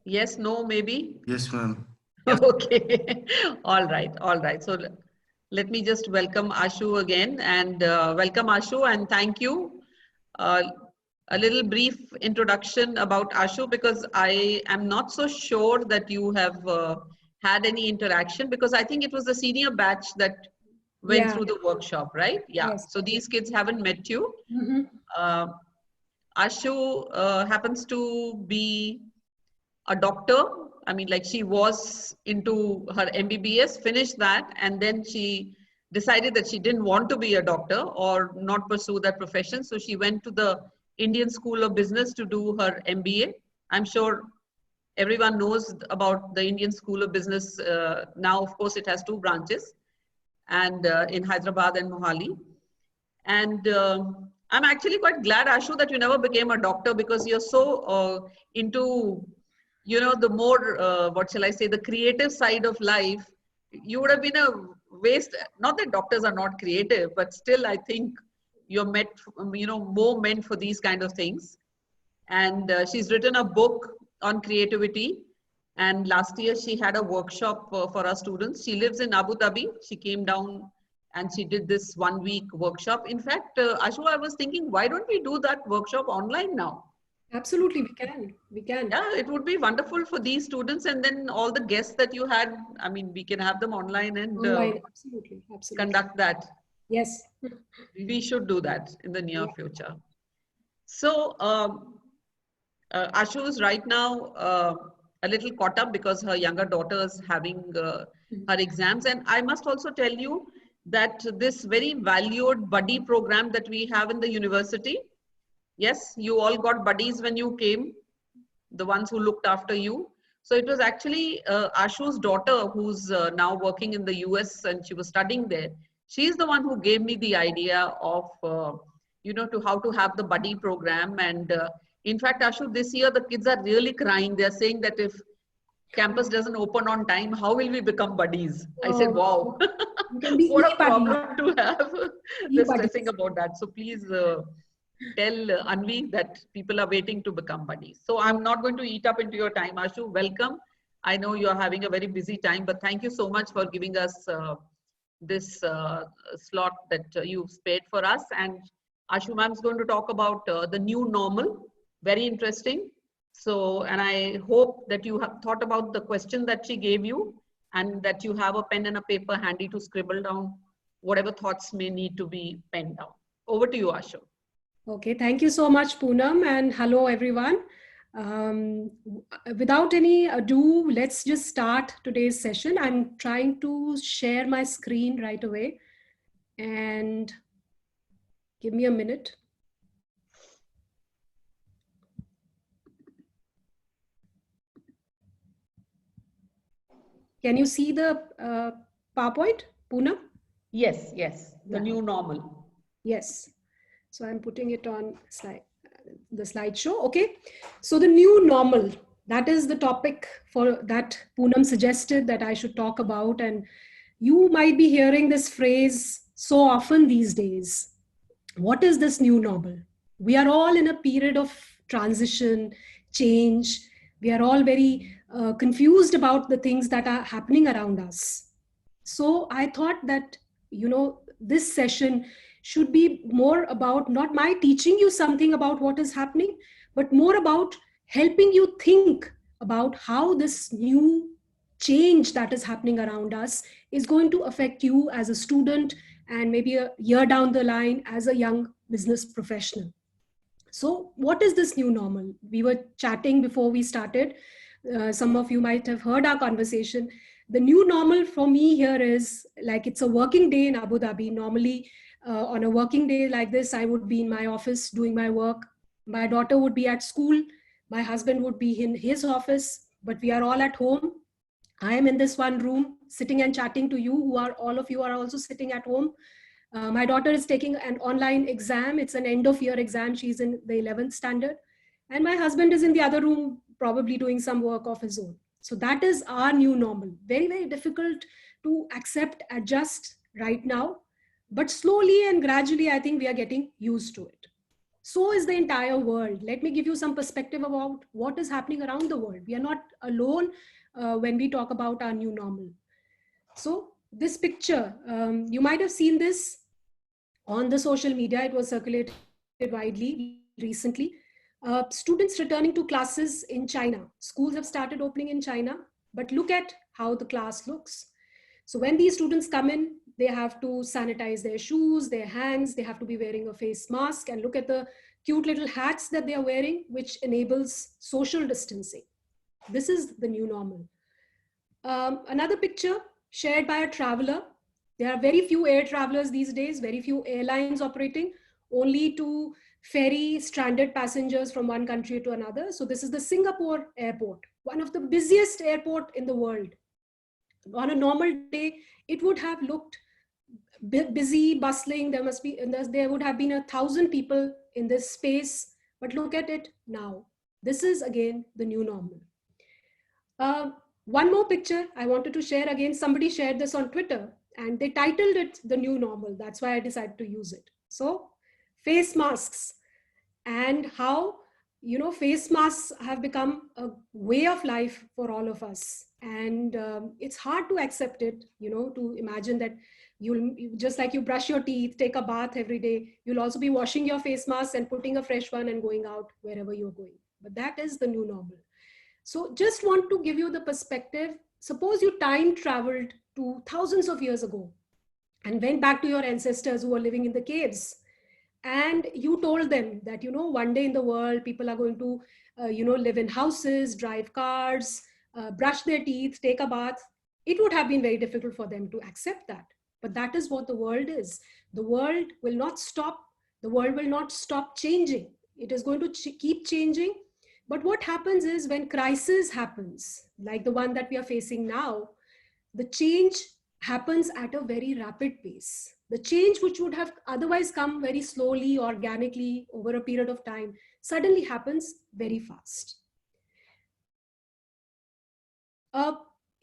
Yes, no, maybe? Yes, ma'am. Okay. All right. All right. So let me just welcome Ashu again and welcome Ashu and thank you. Uh, a little brief introduction about Ashu because I am not so sure that you have had any interaction because I think it was the senior batch that went Yeah. through the workshop, right? Yeah. Yes. So these kids haven't met you. Mm-hmm. Uh, Ashu happens to be a doctor. I mean, like she was into her MBBS, finished that, and then she decided that she didn't want to be a doctor or not pursue that profession. So she went to the Indian School of Business to do her MBA. I'm sure everyone knows about the Indian School of Business. Now, of course, it has two branches, and in Hyderabad and Mohali. And I'm actually quite glad, Ashu, that you never became a doctor because you're so into, the more, what shall I say, the creative side of life. You would have been a waste. Not that doctors are not creative, but still, I think you're meant, more meant for these kind of things. And she's written a book on creativity. And last year she had a workshop for our students. She lives in Abu Dhabi. She came down and she did this 1 week workshop. In fact, Ashu, I was thinking, why don't we do that workshop online now? Absolutely, we can. We can. Yeah, it would be wonderful for these students and then all the guests that you had. I mean, we can have them online and Online, absolutely, absolutely. conduct that. Yes. We should do that in the near Yeah. future. So, Ashu is right now a little caught up because her younger daughter is having her exams. And I must also tell you that this very valued buddy program that we have in the university, yes, you all got buddies when you came, the ones who looked after you. So it was actually Ashu's daughter who's now working in the US and she was studying there. She's the one who gave me the idea of, to how to have the buddy program. And in fact, Ashu, this year the kids are really crying. They're saying that if campus doesn't open on time, how will we become buddies? I said, wow, You can be what a e-buddy. problem to have. They're E-buddies. stressing about that. So please tell Anvi that people are waiting to become buddies. So I'm not going to eat up into your time, Ashu. Welcome. I know you're having a very busy time, but thank you so much for giving us this slot that you've spared for us. And Ashu ma'am is going to talk about the new normal. Very interesting. So, and I hope that you have thought about the question that she gave you and that you have a pen and a paper handy to scribble down whatever thoughts may need to be penned down. Over to you, Ashu. Okay, thank you so much, Poonam, and hello, everyone. Without any ado, let's just start today's session. I'm trying to share my screen right away, and give me a minute. Can you see the PowerPoint, Poonam? Yes, yes, the Yeah. new normal. Yes. So I'm putting it on the slideshow. Okay. So the new normal, that is the topic for that Poonam suggested that I should talk about. And you might be hearing this phrase so often these days. What is this new normal? We are all in a period of transition, change. We are all very confused about the things that are happening around us. So I thought that, this session should be more about not my teaching you something about what is happening, but more about helping you think about how this new change that is happening around us is going to affect you as a student and maybe a year down the line as a young business professional. So what is this new normal? We were chatting before we started. Some of you might have heard our conversation. The new normal for me here is like it's a working day in Abu Dhabi. Normally, on a working day like this, I would be in my office doing my work. My daughter would be at school. My husband would be in his office, but we are all at home. I am in this one room sitting and chatting to you, all of you are also sitting at home. My daughter is taking an online exam. It's an end of year exam. She's in the 11th standard. And my husband is in the other room, probably doing some work of his own. So that is our new normal. Very, very difficult to accept, adjust right now. But slowly and gradually, I think we are getting used to it. So is the entire world. Let me give you some perspective about what is happening around the world. We are not alone when we talk about our new normal. So this picture, you might have seen this on the social media. It was circulated widely recently. Students returning to classes in China. Schools have started opening in China, but look at how the class looks. So when these students come in, they have to sanitize their shoes, their hands, they have to be wearing a face mask, and look at the cute little hats that they are wearing, which enables social distancing. This is the new normal. Another picture shared by a traveler. There are very few air travelers these days, very few airlines operating, only to ferry stranded passengers from one country to another. So this is the Singapore airport, one of the busiest airport in the world. On a normal day, it would have looked busy, bustling. There would have been 1,000 people in this space, but look at it now. This is again the new normal. One more picture I wanted to share again. Somebody shared this on Twitter and they titled it the new normal. That's why I decided to use it. So face masks, and how, you know, face masks have become a way of life for all of us. And it's hard to accept it, you know, to imagine that you'll, just like you brush your teeth, take a bath every day, you'll also be washing your face mask and putting a fresh one and going out wherever you're going. But that is the new normal. So just want to give you the perspective. Suppose you time traveled to thousands of years ago and went back to your ancestors who were living in the caves, and you told them that, you know, one day in the world, people are going to, you know, live in houses, drive cars, brush their teeth, take a bath. It would have been very difficult for them to accept that. But that is what the world is. The world will not stop. The world will not stop changing. It is going to keep changing. But what happens is when crisis happens, like the one that we are facing now, the change happens at a very rapid pace. The change which would have otherwise come very slowly, organically, over a period of time, suddenly happens very fast.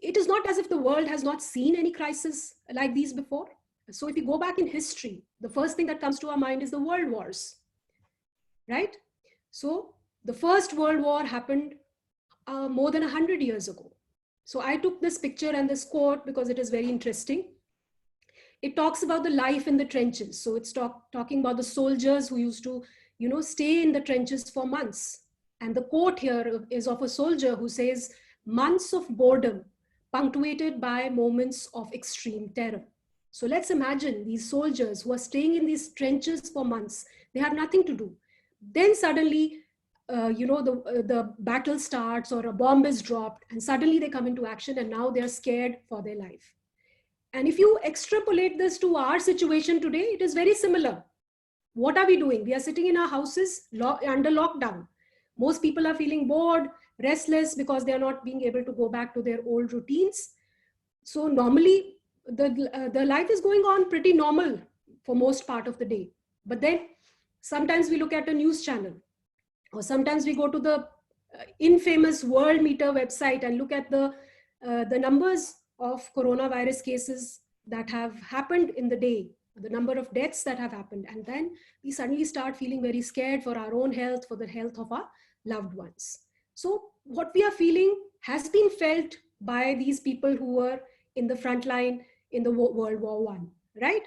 It is not as if the world has not seen any crisis like these before. So if you go back in history, the first thing that comes to our mind is the world wars, right? So the First World War happened more than 100 years ago. So I took this picture and this quote because it is very interesting. It talks about the life in the trenches. So it's talking about the soldiers who used to, you know, stay in the trenches for months. And the quote here is of a soldier who says, "Months of boredom punctuated by moments of extreme terror." So let's imagine these soldiers who are staying in these trenches for months. They have nothing to do. Then suddenly, you know, the battle starts or a bomb is dropped, and suddenly they come into action, and now they're scared for their life. And if you extrapolate this to our situation today, it is very similar. What are we doing? We are sitting in our houses under lockdown. Most people are feeling bored, restless, because they are not being able to go back to their old routines. So normally the life is going on pretty normal for most part of the day. But then sometimes we look at a news channel, or sometimes we go to the infamous Worldometer website and look at the numbers of coronavirus cases that have happened in the day, the number of deaths that have happened. And then we suddenly start feeling very scared for our own health, for the health of our loved ones. So what we are feeling has been felt by these people who were in the front line in the World War I, right?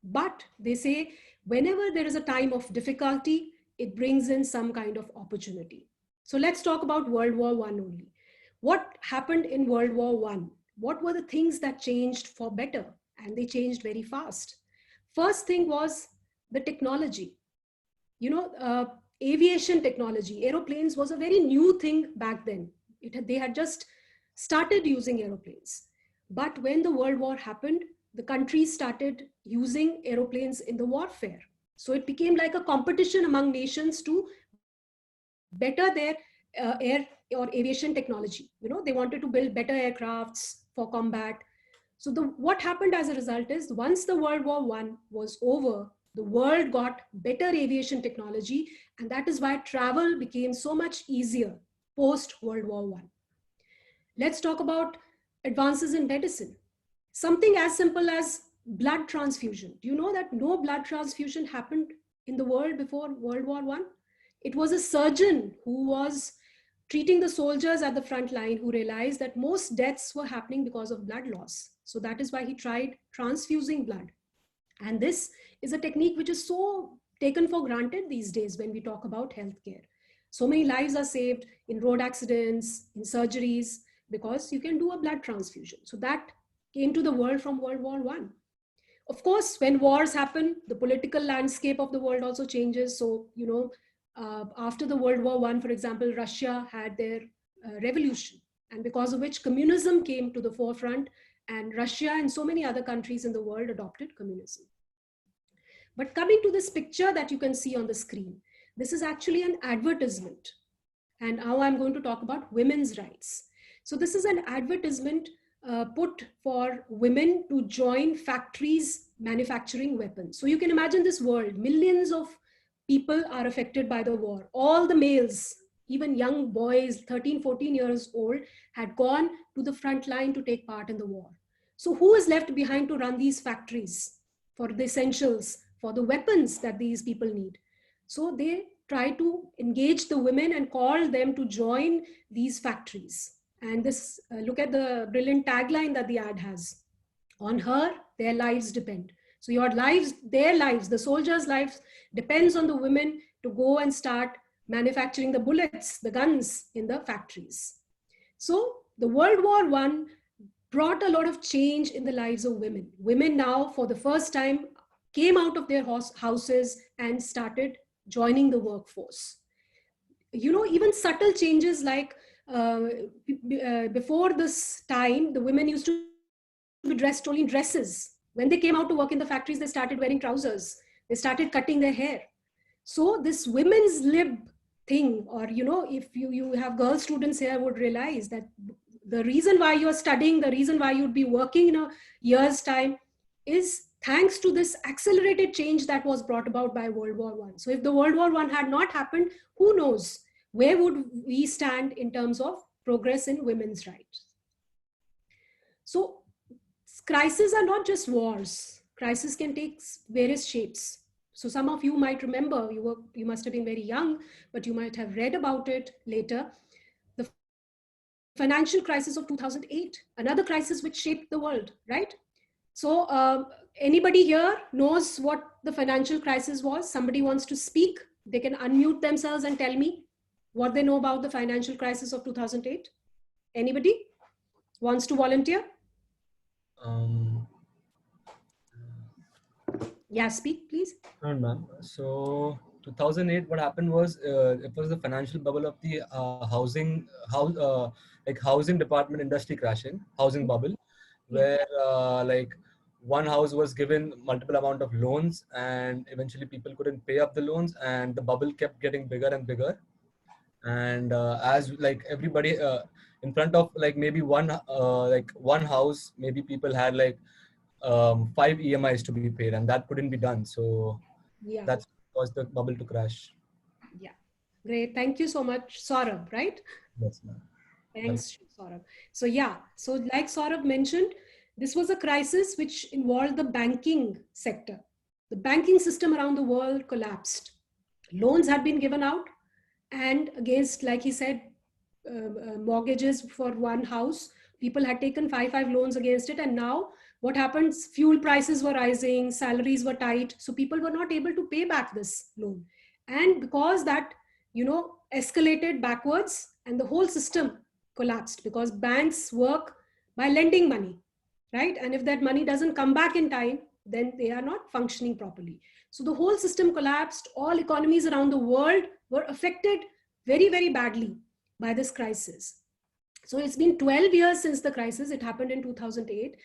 But they say whenever there is a time of difficulty, it brings in some kind of opportunity. So let's talk about World War I only. What happened in World War I? What were the things that changed for better? And they changed very fast. First thing was the technology. You know, aviation technology, aeroplanes was a very new thing back then. They had just started using aeroplanes. But when the World War happened, the countries started using aeroplanes in the warfare. So it became like a competition among nations to better their air or aviation technology. You know, they wanted to build better aircrafts for combat. So what happened as a result is, once the World War I was over, the world got better aviation technology, and that is why travel became so much easier post World War I. Let's talk about advances in medicine. Something as simple as blood transfusion. Do you know that no blood transfusion happened in the world before World War I? It was a surgeon who was treating the soldiers at the front line who realized that most deaths were happening because of blood loss. So that is why he tried transfusing blood. And this is a technique which is so taken for granted these days when we talk about healthcare. So many lives are saved in road accidents, in surgeries, because you can do a blood transfusion. So that came to the world from World War I. Of course, when wars happen, the political landscape of the world also changes. So, after the World War I, for example, Russia had their revolution, and because of which communism came to the forefront, and Russia and so many other countries in the world adopted communism. But coming to this picture that you can see on the screen, this is actually an advertisement. And now I'm going to talk about women's rights. So this is an advertisement put for women to join factories manufacturing weapons. So you can imagine this world, millions of people are affected by the war. All the males, even young boys, 13, 14 years old, had gone to the front line to take part in the war. So who is left behind to run these factories for the essentials, for the weapons that these people need? So they try to engage the women and call them to join these factories. And this, look at the brilliant tagline that the ad has. On her, their lives depend. So your lives, their lives, the soldiers' lives depends on the women to go and start manufacturing the bullets, the guns in the factories. So the World War I brought a lot of change in the lives of women. Women now, for the first time, came out of their houses and started joining the workforce. Even subtle changes like before this time, the women used to be dressed only in dresses. When they came out to work in the factories, they started wearing trousers. They started cutting their hair. So this women's lib thing, or, if you have girl students here, would realize that the reason why you're studying, the reason why you'd be working in a year's time is thanks to this accelerated change that was brought about by World War I. So if the World War I had not happened, who knows, where would we stand in terms of progress in women's rights? So crises are not just wars. Crises can take various shapes. So some of you might remember, you must have been very young, but you might have read about it later. The financial crisis of 2008, another crisis which shaped the world, right? So anybody here knows what the financial crisis was? Somebody wants to speak? They can unmute themselves and tell me what they know about the financial crisis of 2008. Anybody wants to volunteer? Yeah, speak, please. No, ma'am. So 2008, what happened was it was the financial bubble of the housing department industry crashing, housing bubble, where like one house was given multiple amount of loans, and eventually people couldn't pay up the loans, and the bubble kept getting bigger and bigger. And as like everybody in front of like maybe one house, maybe people had like 5 EMIs to be paid, and that couldn't be done. So yeah, that caused the bubble to crash. Yeah, great. Thank you so much, Saurabh, right? Yes, ma'am. Thanks, Saurabh. So yeah, so like Saurabh mentioned, this was a crisis which involved the banking sector. The banking system around the world collapsed. Loans had been given out, and against, like he said, mortgages for one house, people had taken five loans against it. And now what happens? Fuel prices were rising, salaries were tight, so people were not able to pay back this loan. And because that, escalated backwards, and the whole system collapsed, because banks work by lending money, right? And if that money doesn't come back in time, then they are not functioning properly. So the whole system collapsed. All economies around the world were affected very, very badly by this crisis. So it's been 12 years since the crisis. It happened in 2008.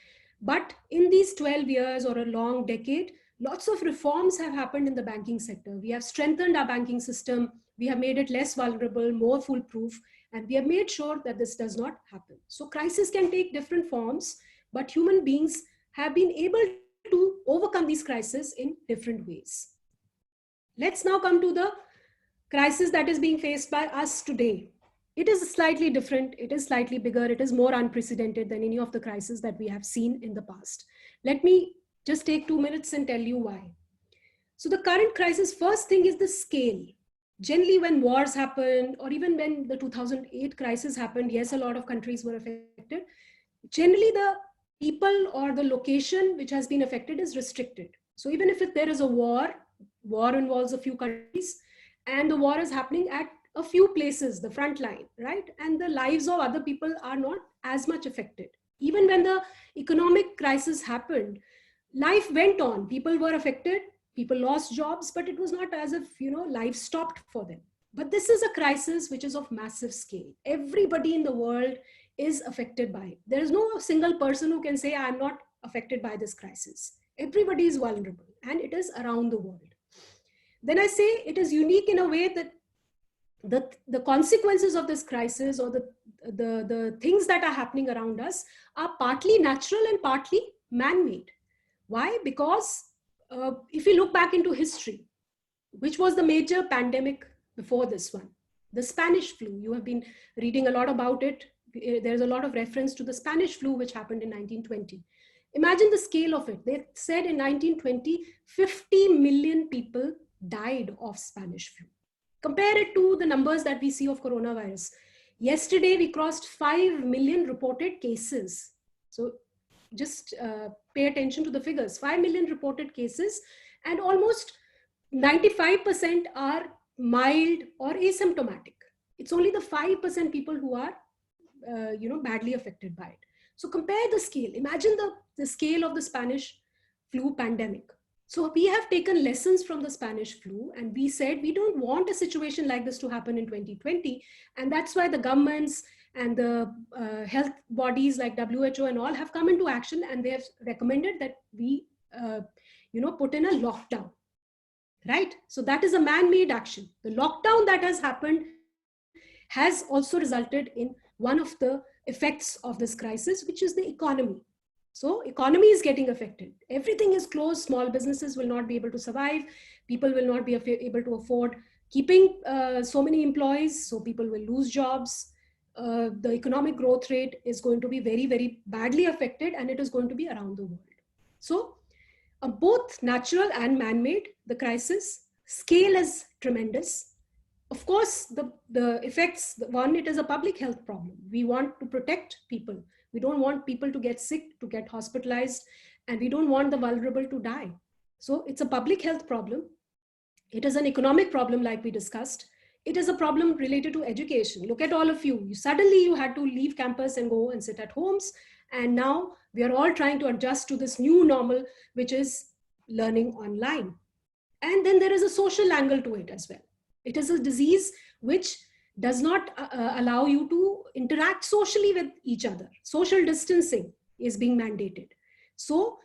But in these 12 years or a long decade, lots of reforms have happened in the banking sector. We have strengthened our banking system. We have made it less vulnerable, more foolproof, and we have made sure that this does not happen. So crisis can take different forms, but human beings have been able to overcome these crises in different ways. Let's now come to the crisis that is being faced by us today. It is slightly different. It is slightly bigger. It is more unprecedented than any of the crises that we have seen in the past. Let me just take 2 minutes and tell you why. So the current crisis, first thing is the scale. Generally, when wars happen, or even when the 2008 crisis happened, yes, a lot of countries were affected. Generally, the people or the location which has been affected is restricted. So even if there is a war involves a few countries, and the war is happening at a few places, the front line, right? And the lives of other people are not as much affected. Even when the economic crisis happened, life went on. People were affected, people lost jobs, but it was not as if, life stopped for them. But this is a crisis which is of massive scale. Everybody in the world is affected by it. There is no single person who can say, I'm not affected by this crisis. Everybody is vulnerable, and it is around the world. Then I say it is unique in a way that the consequences of this crisis, or the things that are happening around us, are partly natural and partly man-made. Why? Because if we look back into history, which was the major pandemic before this one? The Spanish flu. You have been reading a lot about it. There's a lot of reference to the Spanish flu, which happened in 1920. Imagine the scale of it. They said in 1920, 50 million people died of Spanish flu. Compare it to the numbers that we see of coronavirus. Yesterday, we crossed 5 million reported cases. So just pay attention to the figures. 5 million reported cases, and almost 95% are mild or asymptomatic. It's only the 5% people who are badly affected by it. So compare the scale. Imagine the scale of the Spanish flu pandemic. So we have taken lessons from the Spanish flu, and we said we don't want a situation like this to happen in 2020. And that's why the governments and the health bodies like WHO and all have come into action, and they have recommended that we put in a lockdown, right? So that is a man-made action. The lockdown that has happened has also resulted in one of the effects of this crisis, which is the economy. So economy is getting affected. Everything is closed. Small businesses will not be able to survive. People will not be able to afford keeping so many employees. So people will lose jobs. The economic growth rate is going to be very, very badly affected, and it is going to be around the world. So both natural and man-made, the crisis scale is tremendous. Of course, the effects, one, it is a public health problem. We want to protect people. We don't want people to get sick, to get hospitalized, and we don't want the vulnerable to die. So it's a public health problem. It is an economic problem, like we discussed. It is a problem related to education. Look at all of you. Suddenly you had to leave campus and go and sit at homes. And now we are all trying to adjust to this new normal, which is learning online. And then there is a social angle to it as well. It is a disease which does not allow you to interact socially with each other. Social distancing is being mandated. So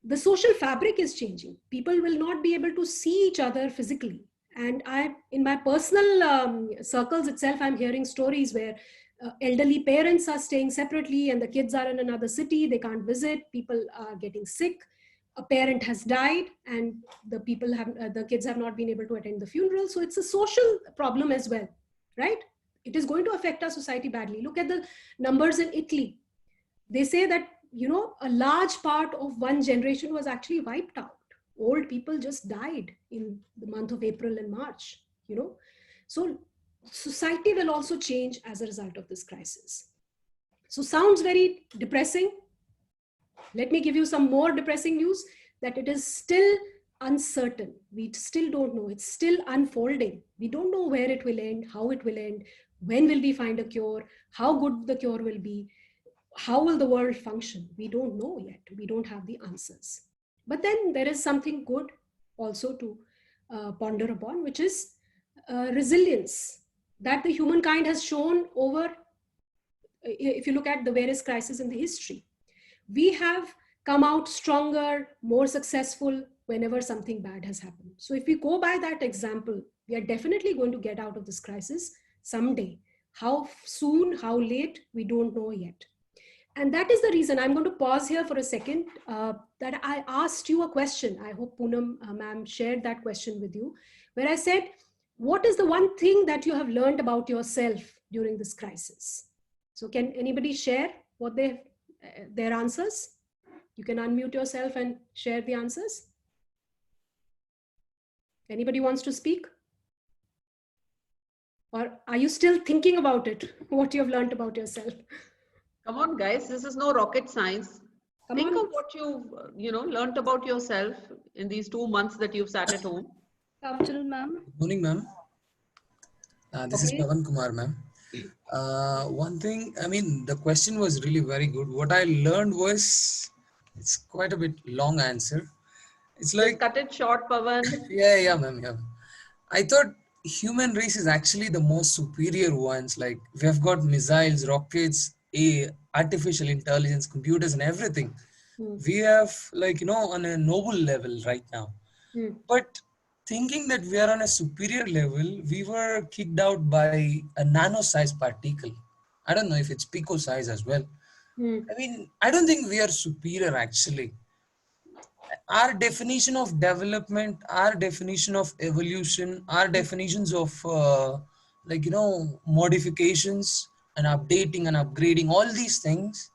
the social fabric is changing. People will not be able to see each other physically. And in my personal circles itself, I'm hearing stories where elderly parents are staying separately and the kids are in another city. They can't visit. People are getting sick. A parent has died, and the kids have not been able to attend the funeral. So it's a social problem as well, right? It is going to affect our society badly. Look at the numbers in Italy. They say that, a large part of one generation was actually wiped out. Old people just died in the month of April and March, So society will also change as a result of this crisis. So sounds very depressing. Let me give you some more depressing news, that it is still uncertain. We still don't know. It's still unfolding. We don't know where it will end, how it will end, when will we find a cure, how good the cure will be, how will the world function. We don't know yet. We don't have the answers. But then there is something good also to ponder upon, which is resilience that the humankind has shown over, if you look at the various crises in the history. We have come out stronger, more successful whenever something bad has happened. So if we go by that example, we are definitely going to get out of this crisis someday. How soon, how late, we don't know yet. And that is the reason I'm going to pause here for a second, that I asked you a question. I hope Poonam ma'am shared that question with you, where I said, what is the one thing that you have learned about yourself during this crisis? So can anybody share what their answers? You can unmute yourself and share the answers. Anybody wants to speak? Or are you still thinking about it, what you have learned about yourself? Come on, guys. This is no rocket science. Come Think on. of what you've learned about yourself in these 2 months that you've sat at home. Good afternoon, ma'am. Good morning, ma'am. This is Okay. Pavan Kumar, ma'am. One thing, I mean, the question was really very good. What I learned was, it's quite a bit long answer. It's Just like, cut it short, Pavan. yeah, ma'am, yeah. I thought human race is actually the most superior ones. Like, we have got missiles, rockets, artificial intelligence, computers, and everything. We have, on a noble level right now. But thinking that we are on a superior level, we were kicked out by a nano-sized particle. I don't know if it's pico size as well. I mean, I don't think we are superior actually. Our definition of development, our definition of evolution, our definitions of modifications and updating and upgrading, all these things,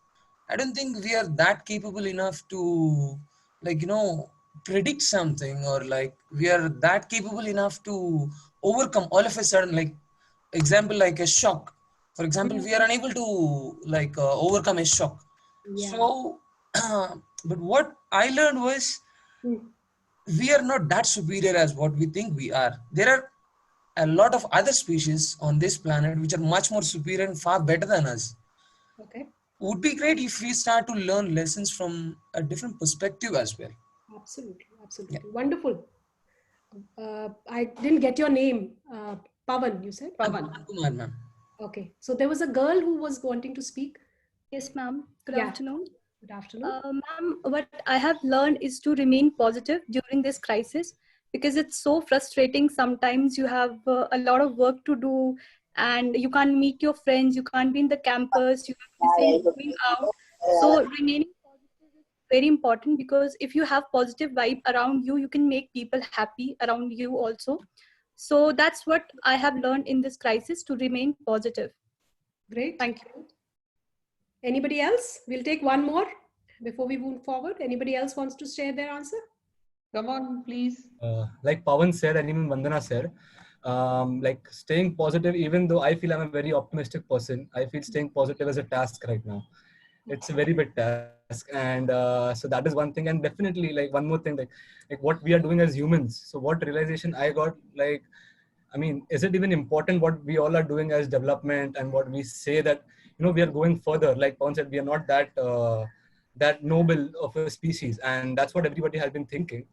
I don't think we are that capable enough to predict something, or like we are that capable enough to overcome all of a sudden, like example, like a shock. For example, we are unable to overcome a shock. Yeah. So, but what I learned was we are not that superior as what we think we are. There are a lot of other species on this planet which are much more superior and far better than us. Okay. Would be great if we start to learn lessons from a different perspective as well. Absolutely. Absolutely. Yeah. Wonderful. I didn't get your name. Pavan, you said? Pavan. Kumar, ma'am. Okay. So there was a girl who was wanting to speak. Yes, ma'am. Good Yeah. afternoon. Good afternoon. Ma'am, what I have learned is to remain positive during this crisis, because it's so frustrating. Sometimes you have a lot of work to do and you can't meet your friends, you can't be in the campus, you have to going out. So remaining positive is very important, because if you have positive vibe around you, you can make people happy around you also. So that's what I have learned in this crisis, to remain positive. Great. Thank you. Anybody else? We'll take one more before we move forward. Anybody else wants to share their answer? Come on, please. Like Pavan said, and even Vandana said, like staying positive, even though I feel I'm a very optimistic person, I feel staying positive is a task right now. It's a very big task. And so that is one thing. And definitely like one more thing, like what we are doing as humans. So what realization I got, like, I mean, is it even important what we all are doing as development, and what we say that, we are going further? Like Pawan said, we are not that noble of a species. And that's what everybody has been thinking.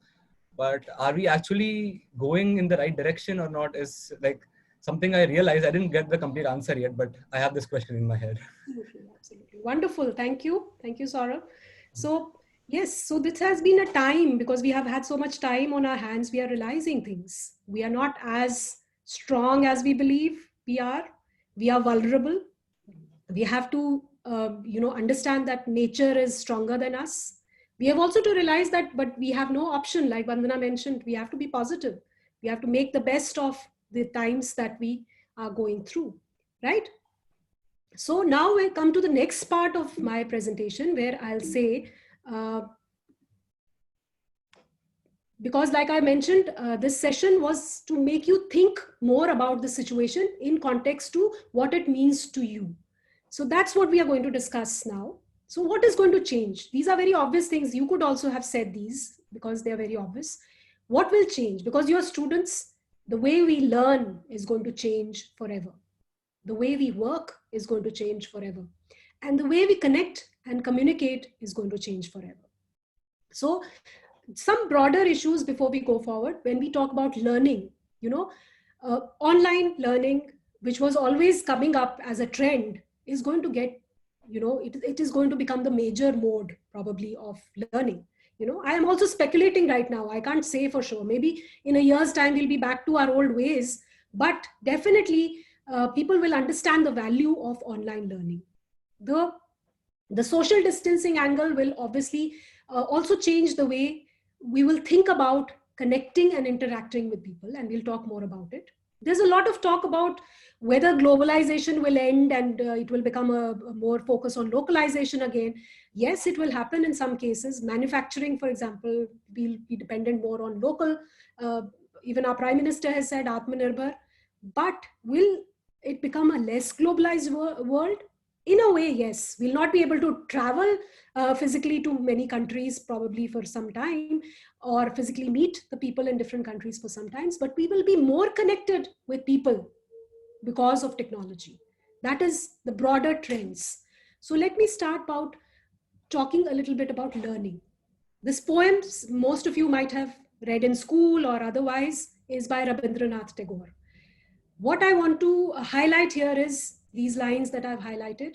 But are we actually going in the right direction or not is like something I realized. I didn't get the complete answer yet, but I have this question in my head. Absolutely, absolutely. Wonderful. Thank you. Thank you, Saurabh. So yes, so this has been a time, because we have had so much time on our hands, we are realizing things. We are not as strong as we believe we are. We are vulnerable. We have to, understand that nature is stronger than us. We have also to realize that, but we have no option. Like Vandana mentioned, we have to be positive. We have to make the best of the times that we are going through, right? So now we come to the next part of my presentation, where I'll say, because like I mentioned, this session was to make you think more about the situation in context to what it means to you. So that's what we are going to discuss now. So what is going to change? These are very obvious things. You could also have said these because they are very obvious. What will change? Because you're students, the way we learn is going to change forever. The way we work is going to change forever. And the way we connect and communicate is going to change forever. So some broader issues before we go forward. When we talk about learning, online learning, which was always coming up as a trend, is going to get, it is going to become the major mode probably of learning. I am also speculating right now. I can't say for sure. Maybe in a year's time, we'll be back to our old ways, but definitely people will understand the value of online learning. The social distancing angle will obviously also change the way we will think about connecting and interacting with people, and we'll talk more about it. There's a lot of talk about Whether globalization will end and it will become a more focus on localization again, yes, it will happen in some cases. Manufacturing, for example, will be dependent more on local. Even our Prime Minister has said Atmanirbhar. But will it become a less globalized world? In a way, yes. We'll not be able to travel physically to many countries probably for some time, or physically meet the people in different countries for some times, but we will be more connected with people because of technology. That is the broader trends. So let me start about talking a little bit about learning. This poem, most of you might have read in school or otherwise, is by Rabindranath Tagore. What I want to highlight here is these lines that I've highlighted.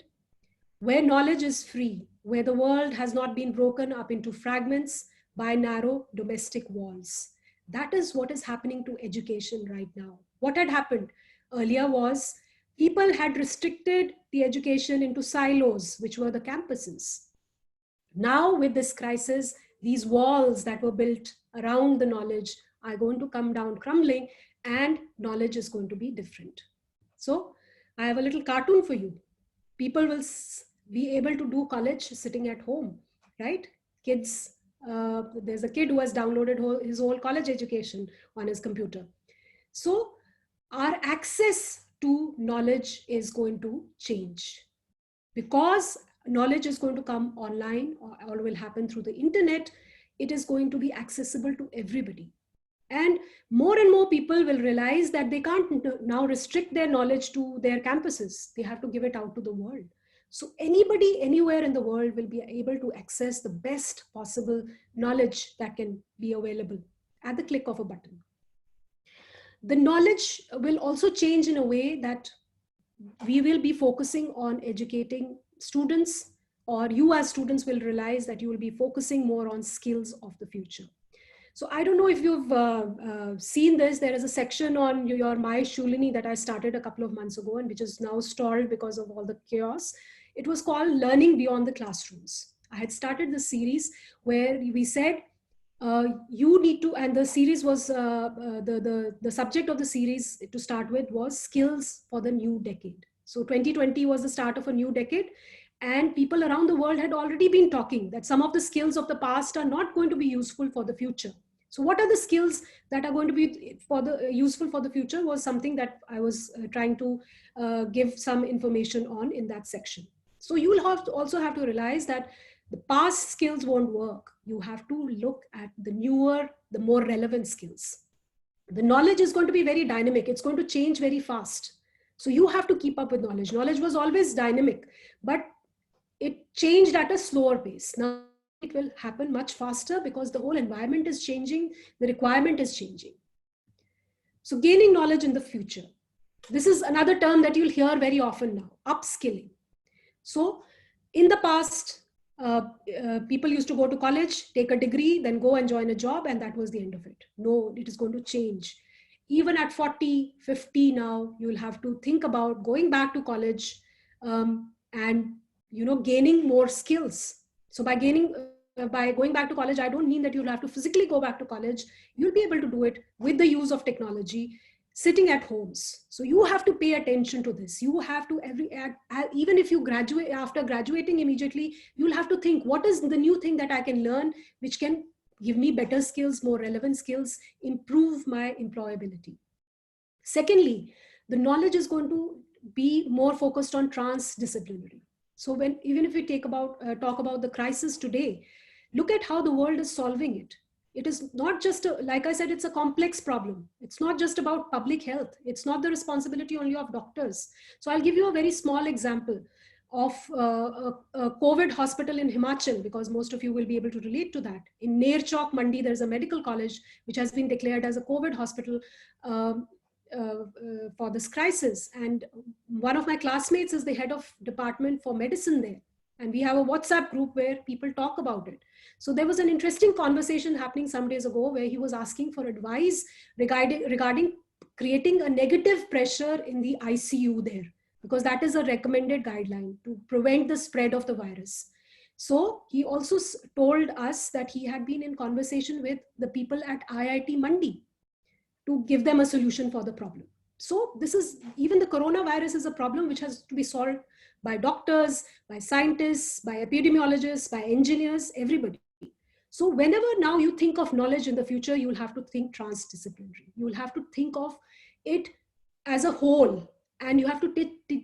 Where knowledge is free, where the world has not been broken up into fragments by narrow domestic walls. That is what is happening to education right now. What had happened earlier was people had restricted the education into silos, which were the campuses. Now with this crisis, these walls that were built around the knowledge are going to come down crumbling, and knowledge is going to be different. So I have a little cartoon for you. People will be able to do college sitting at home, right? Kids, there's a kid who has downloaded his whole college education on his computer. So our access to knowledge is going to change, because knowledge is going to come online or will happen through the internet. It is going to be accessible to everybody. And more people will realize that they can't now restrict their knowledge to their campuses. They have to give it out to the world. So anybody, anywhere in the world will be able to access the best possible knowledge that can be available at the click of a button. The knowledge will also change in a way that we will be focusing on educating students, or you as students will realize that you will be focusing more on skills of the future. So I don't know if you've seen this. There is a section on your My Shulini that I started a couple of months ago, and which is now stalled because of all the chaos. It was called Learning Beyond the Classrooms. I had started the series where we said, you need to, and the series was, the subject of the series to start with was skills for the new decade. So 2020 was the start of a new decade, and people around the world had already been talking that some of the skills of the past are not going to be useful for the future. So what are the skills that are going to be useful for the future was something that I was trying to give some information on in that section. So you will also have to realize that the past skills won't work. You have to look at the newer, the more relevant skills. The knowledge is going to be very dynamic. It's going to change very fast. So you have to keep up with knowledge. Knowledge was always dynamic, but it changed at a slower pace. Now it will happen much faster because the whole environment is changing. The requirement is changing. So gaining knowledge in the future. This is another term that you'll hear very often now, upskilling. So in the past, people used to go to college, take a degree, then go and join a job, and that was the end of it. No, it is going to change. Even at 40, 50 now, you'll have to think about going back to college and gaining more skills. So by going back to college, I don't mean that you'll have to physically go back to college. You'll be able to do it with the use of technology, sitting at homes. So you have to pay attention to this. You have to even if you graduate, after graduating immediately, you'll have to think, what is the new thing that I can learn, which can give me better skills, more relevant skills, improve my employability. Secondly, the knowledge is going to be more focused on transdisciplinary. So even if we talk about the crisis today, look at how the world is solving it. It is not just, like I said, it's a complex problem. It's not just about public health. It's not the responsibility only of doctors. So I'll give you a very small example of a COVID hospital in Himachal, because most of you will be able to relate to that. In Ner Chowk, Mandi, there's a medical college which has been declared as a COVID hospital for this crisis. And one of my classmates is the head of department for medicine there. And we have a WhatsApp group where people talk about it. So there was an interesting conversation happening some days ago where he was asking for advice regarding creating a negative pressure in the ICU there, because that is a recommended guideline to prevent the spread of the virus. So he also told us that he had been in conversation with the people at IIT Mandi to give them a solution for the problem. So this is, even the coronavirus is a problem which has to be solved by doctors, by scientists, by epidemiologists, by engineers, everybody. So whenever now you think of knowledge in the future, you will have to think transdisciplinary. You will have to think of it as a whole, and you have to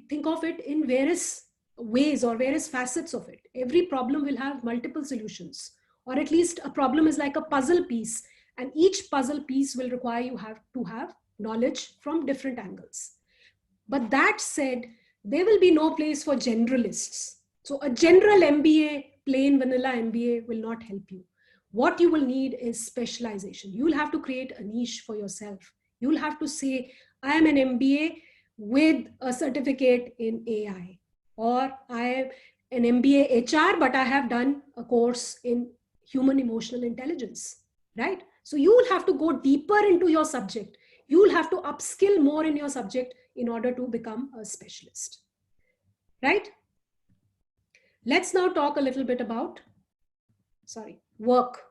think of it in various ways or various facets of it. Every problem will have multiple solutions, or at least a problem is like a puzzle piece, and each puzzle piece will require you to have knowledge from different angles. But that said, there will be no place for generalists. So a general MBA, plain vanilla MBA, will not help you. What you will need is specialization. You will have to create a niche for yourself. You will have to say, I am an MBA with a certificate in AI, or I am an MBA HR, but I have done a course in human emotional intelligence, right? So you will have to go deeper into your subject. You will have to upskill more in your subject in order to become a specialist, right? Let's now talk a little bit about, work.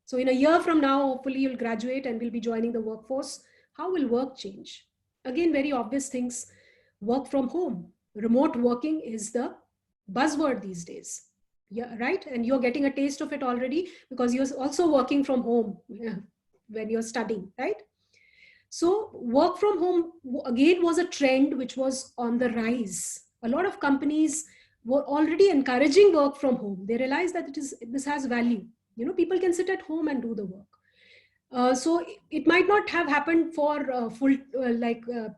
So in a year from now, hopefully you'll graduate and will be joining the workforce. How will work change? Again, very obvious things. Work from home. Remote working is the buzzword these days. Yeah, right? And you're getting a taste of it already because you're also working from home when you're studying, right? So work from home, again, was a trend which was on the rise. A lot of companies were already encouraging work from home. They realized that this has value. You know, people can sit at home and do the work. So it might not have happened for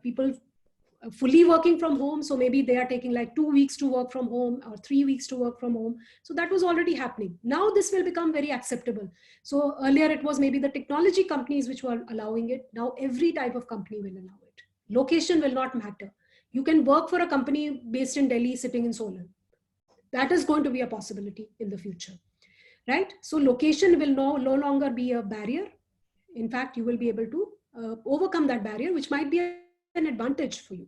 people fully working from home. So maybe they are taking like 2 weeks to work from home or 3 weeks to work from home. So that was already happening. Now this will become very acceptable. So earlier it was maybe the technology companies which were allowing it. Now every type of company will allow it. Location will not matter. You can work for a company based in Delhi sitting in Solan. That is going to be a possibility in the future, right? So location will no longer be a barrier. In fact, you will be able to overcome that barrier, which might be an advantage for you.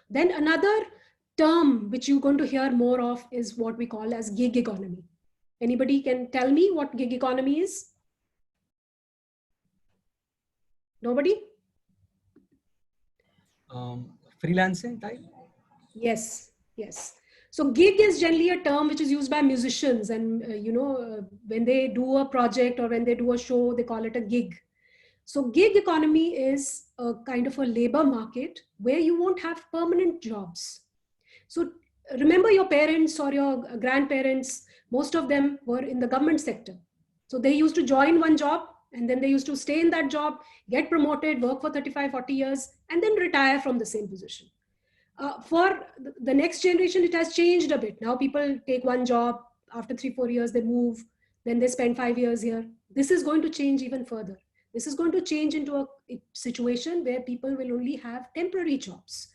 Then another term which you're going to hear more of is what we call as gig economy. Anybody can tell me what gig economy is? Nobody? Freelancing type? Yes, yes. So gig is generally a term which is used by musicians, and when they do a project or when they do a show, they call it a gig. So gig economy is a kind of a labor market where you won't have permanent jobs. So remember your parents or your grandparents, most of them were in the government sector. So they used to join one job and then they used to stay in that job, get promoted, work for 35, 40 years, and then retire from the same position. For the next generation, it has changed a bit. Now people take one job, after 3, 4 years, they move, then they spend 5 years here. This is going to change even further. This is going to change into a situation where people will only have temporary jobs.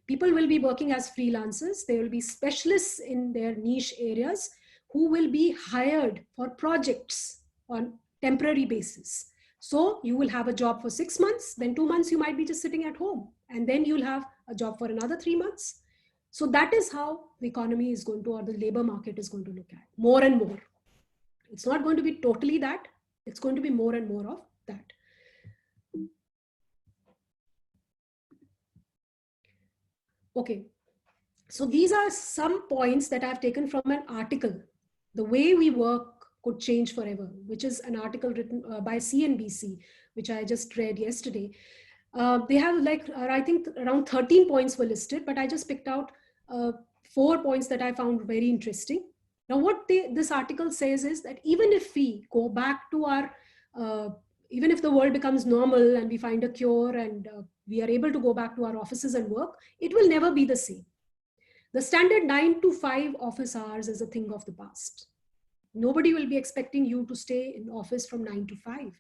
People will be working as freelancers. They will be specialists in their niche areas who will be hired for projects on temporary basis. So you will have a job for 6 months, then 2 months you might be just sitting at home, and then you'll have a job for another 3 months. So that is how the economy is going to, or the labor market is going to look at more and more. It's not going to be totally that. It's going to be more and more of that. Okay, so these are some points that I've taken from an article, The Way We Work Could Change Forever, which is an article written by CNBC, which I just read yesterday. They have I think around 13 points were listed, but I just picked out 4 points that I found very interesting. Now, what this article says is that even if we go back to our, even if the world becomes normal and we find a cure and we are able to go back to our offices and work, it will never be the same. The standard 9 to 5 office hours is a thing of the past. Nobody will be expecting you to stay in office from 9 to 5.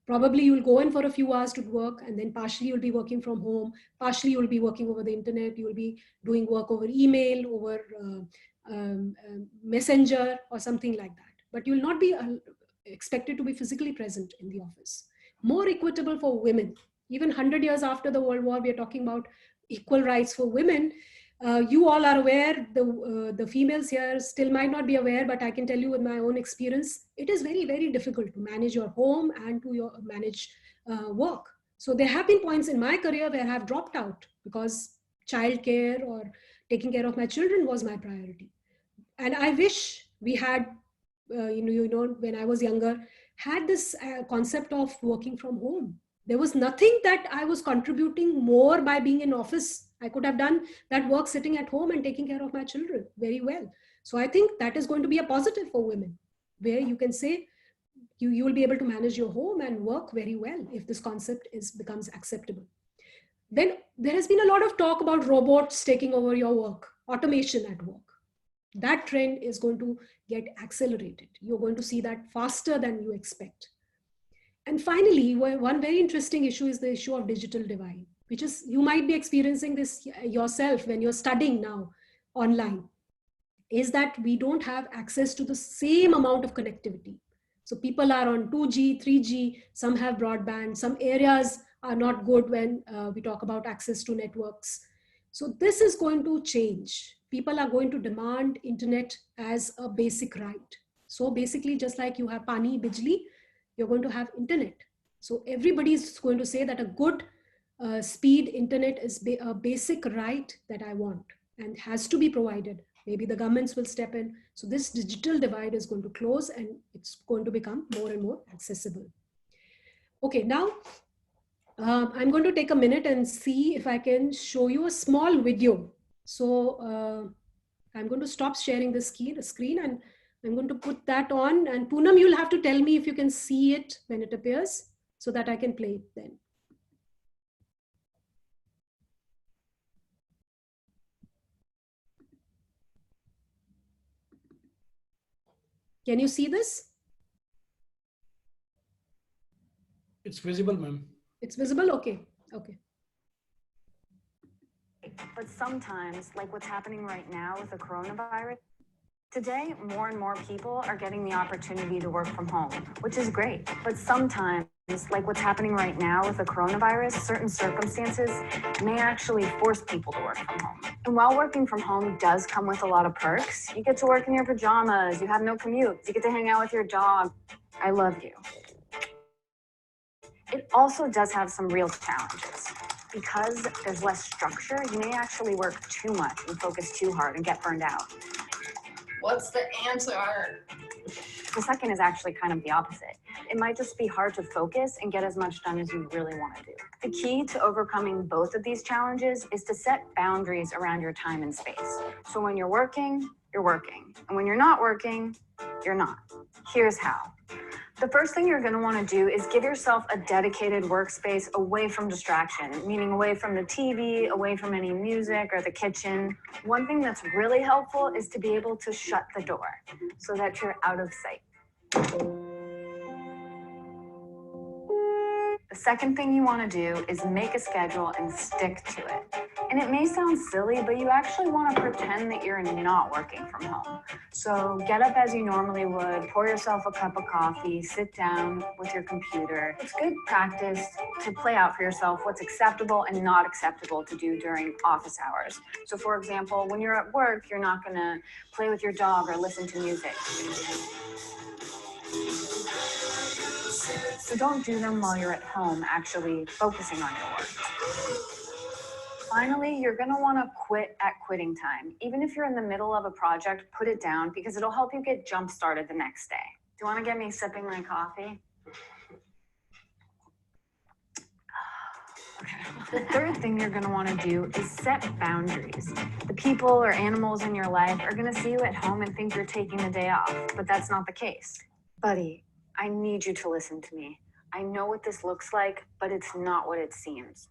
Probably you'll go in for a few hours to work, and then partially you'll be working from home, partially you'll be working over the internet, you'll be doing work over email, over Messenger or something like that. But you'll not be expected to be physically present in the office. More equitable for women. Even 100 years after the World War, we are talking about equal rights for women. You all are aware, the females here still might not be aware, but I can tell you with my own experience, it is very, very difficult to manage your home and to manage work. So there have been points in my career where I have dropped out because childcare or taking care of my children was my priority. And I wish we had, when I was younger, had this concept of working from home. There was nothing that I was contributing more by being in office. I could have done that work sitting at home and taking care of my children very well. So I think that is going to be a positive for women, where you can say you will be able to manage your home and work very well if this concept becomes acceptable. Then there has been a lot of talk about robots taking over your work, automation at work. That trend is going to get accelerated. You're going to see that faster than you expect. And finally, one very interesting issue is the issue of digital divide, which is, you might be experiencing this yourself when you're studying now online, is that we don't have access to the same amount of connectivity. So people are on 2G, 3G, some have broadband, some areas are not good when we talk about access to networks. So this is going to change. People are going to demand internet as a basic right. So basically, just like you have pani, bijli, you're going to have internet. So everybody is going to say that a good speed internet is a basic right that I want and has to be provided. Maybe the governments will step in. So this digital divide is going to close and it's going to become more and more accessible. Okay, now I'm going to take a minute and see if I can show you a small video. So I'm going to stop sharing the screen and I'm going to put that on. And Poonam, you'll have to tell me if you can see it when it appears so that I can play it then. Can you see this? It's visible, ma'am. It's visible? Okay. Okay. But sometimes, like what's happening right now with the coronavirus, today, more and more people are getting the opportunity to work from home, which is great. But sometimes, like what's happening right now with the coronavirus, certain circumstances may actually force people to work from home. And while working from home does come with a lot of perks, you get to work in your pajamas, you have no commute, you get to hang out with your dog. I love you. It also does have some real challenges. Because there's less structure, you may actually work too much and focus too hard and get burned out. What's the answer? The second is actually kind of the opposite. It might just be hard to focus and get as much done as you really want to do. The key to overcoming both of these challenges is to set boundaries around your time and space. So when you're working, you're working. And when you're not working, you're not. Here's how. The first thing you're going to want to do is give yourself a dedicated workspace away from distraction, meaning away from the TV, away from any music or the kitchen. One thing that's really helpful is to be able to shut the door so that you're out of sight. The second thing you want to do is make a schedule and stick to it. And it may sound silly, but you actually want to pretend that you're not working from home. So get up as you normally would, pour yourself a cup of coffee, sit down with your computer. It's good practice to play out for yourself what's acceptable and not acceptable to do during office hours. So for example, when you're at work, you're not going to play with your dog or listen to music. So don't do them while you're at home, actually focusing on your work. Finally, you're going to want to quit at quitting time. Even if you're in the middle of a project, put it down because it'll help you get jump started the next day. Do you want to get me sipping my coffee? Okay. The third thing you're going to want to do is set boundaries. The people or animals in your life are going to see you at home and think you're taking the day off, but that's not the case. Buddy, I need you to listen to me. I know what this looks like, but it's not what it seems.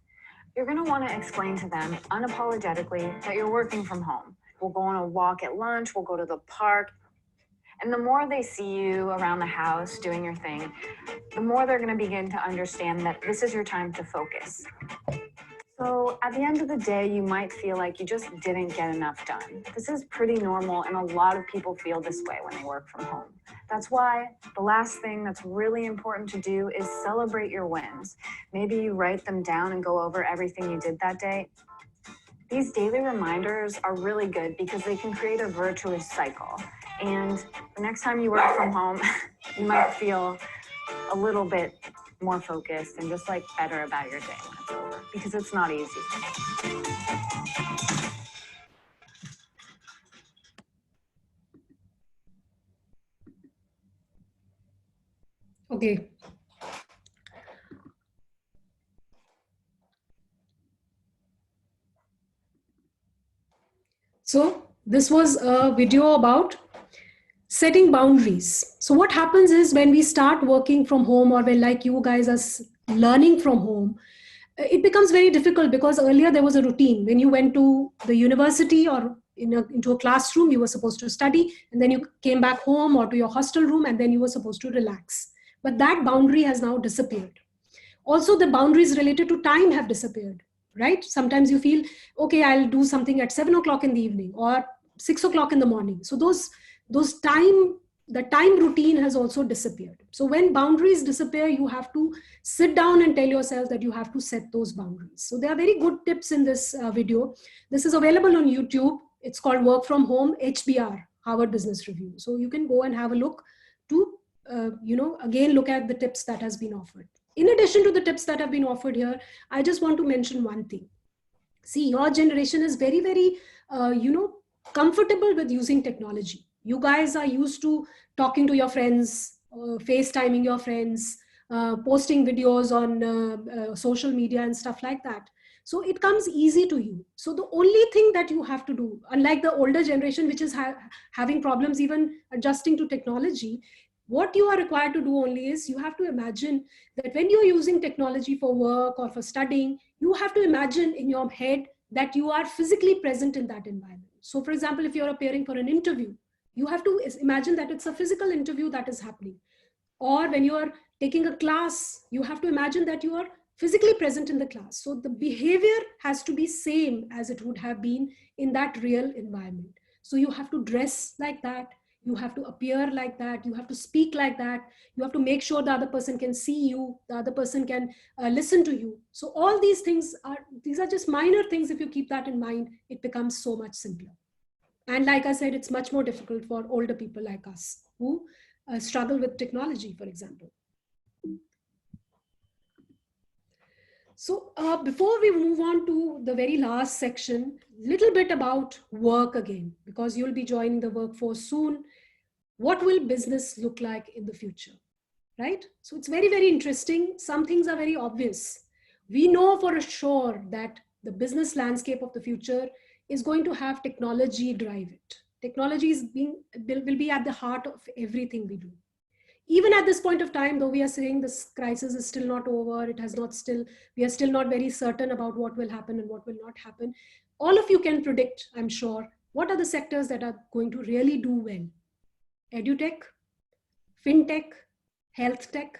You're going to want to explain to them unapologetically that you're working from home. We'll go on a walk at lunch, we'll go to the park. And the more they see you around the house doing your thing, the more they're going to begin to understand that this is your time to focus. So at the end of the day, you might feel like you just didn't get enough done. This is pretty normal, and a lot of people feel this way when they work from home. That's why the last thing that's really important to do is celebrate your wins. Maybe you write them down and go over everything you did that day. These daily reminders are really good because they can create a virtuous cycle. And the next time you work from home, you might feel a little bit more focused, and just like better about your day when it's over, because it's not easy. Okay. So this was a video about setting boundaries. So what happens is when we start working from home, or when like you guys are learning from home, it becomes very difficult, because earlier there was a routine. When you went to the university or into a classroom, you were supposed to study, and then you came back home or to your hostel room, and then you were supposed to relax. But that boundary has now disappeared. Also, the boundaries related to time have disappeared, right? Sometimes you feel, okay, I'll do something at 7 o'clock in the evening or 6 o'clock in the morning. So the time routine has also disappeared. So when boundaries disappear, you have to sit down and tell yourself that you have to set those boundaries. So there are very good tips in this video. This is available on YouTube. It's called Work From Home HBR, Harvard Business Review. So you can go and have a look to, again, look at the tips that has been offered. In addition to the tips that have been offered here, I just want to mention one thing. See, your generation is very, very, comfortable with using technology. You guys are used to talking to your friends, FaceTiming your friends, posting videos on social media and stuff like that. So it comes easy to you. So the only thing that you have to do, unlike the older generation, which is having problems even adjusting to technology, what you are required to do only is you have to imagine that when you're using technology for work or for studying, you have to imagine in your head that you are physically present in that environment. So for example, if you're appearing for an interview, you have to imagine that it's a physical interview that is happening. Or when you are taking a class, you have to imagine that you are physically present in the class. So the behavior has to be same as it would have been in that real environment. So you have to dress like that. You have to appear like that. You have to speak like that. You have to make sure the other person can see you. The other person can listen to you. So all these things these are just minor things. If you keep that in mind, it becomes so much simpler. And like I said, it's much more difficult for older people like us who struggle with technology, for example. So before we move on to the very last section, little bit about work again, because you'll be joining the workforce soon. What will business look like in the future, right? So it's very, very interesting. Some things are very obvious. We know for sure that the business landscape of the future is going to have technology drive it. Technology will be at the heart of everything we do. Even at this point of time, though we are saying this crisis is still not over, we are still not very certain about what will happen and what will not happen. All of you can predict, I'm sure, what are the sectors that are going to really do well. EduTech, FinTech, Health Tech,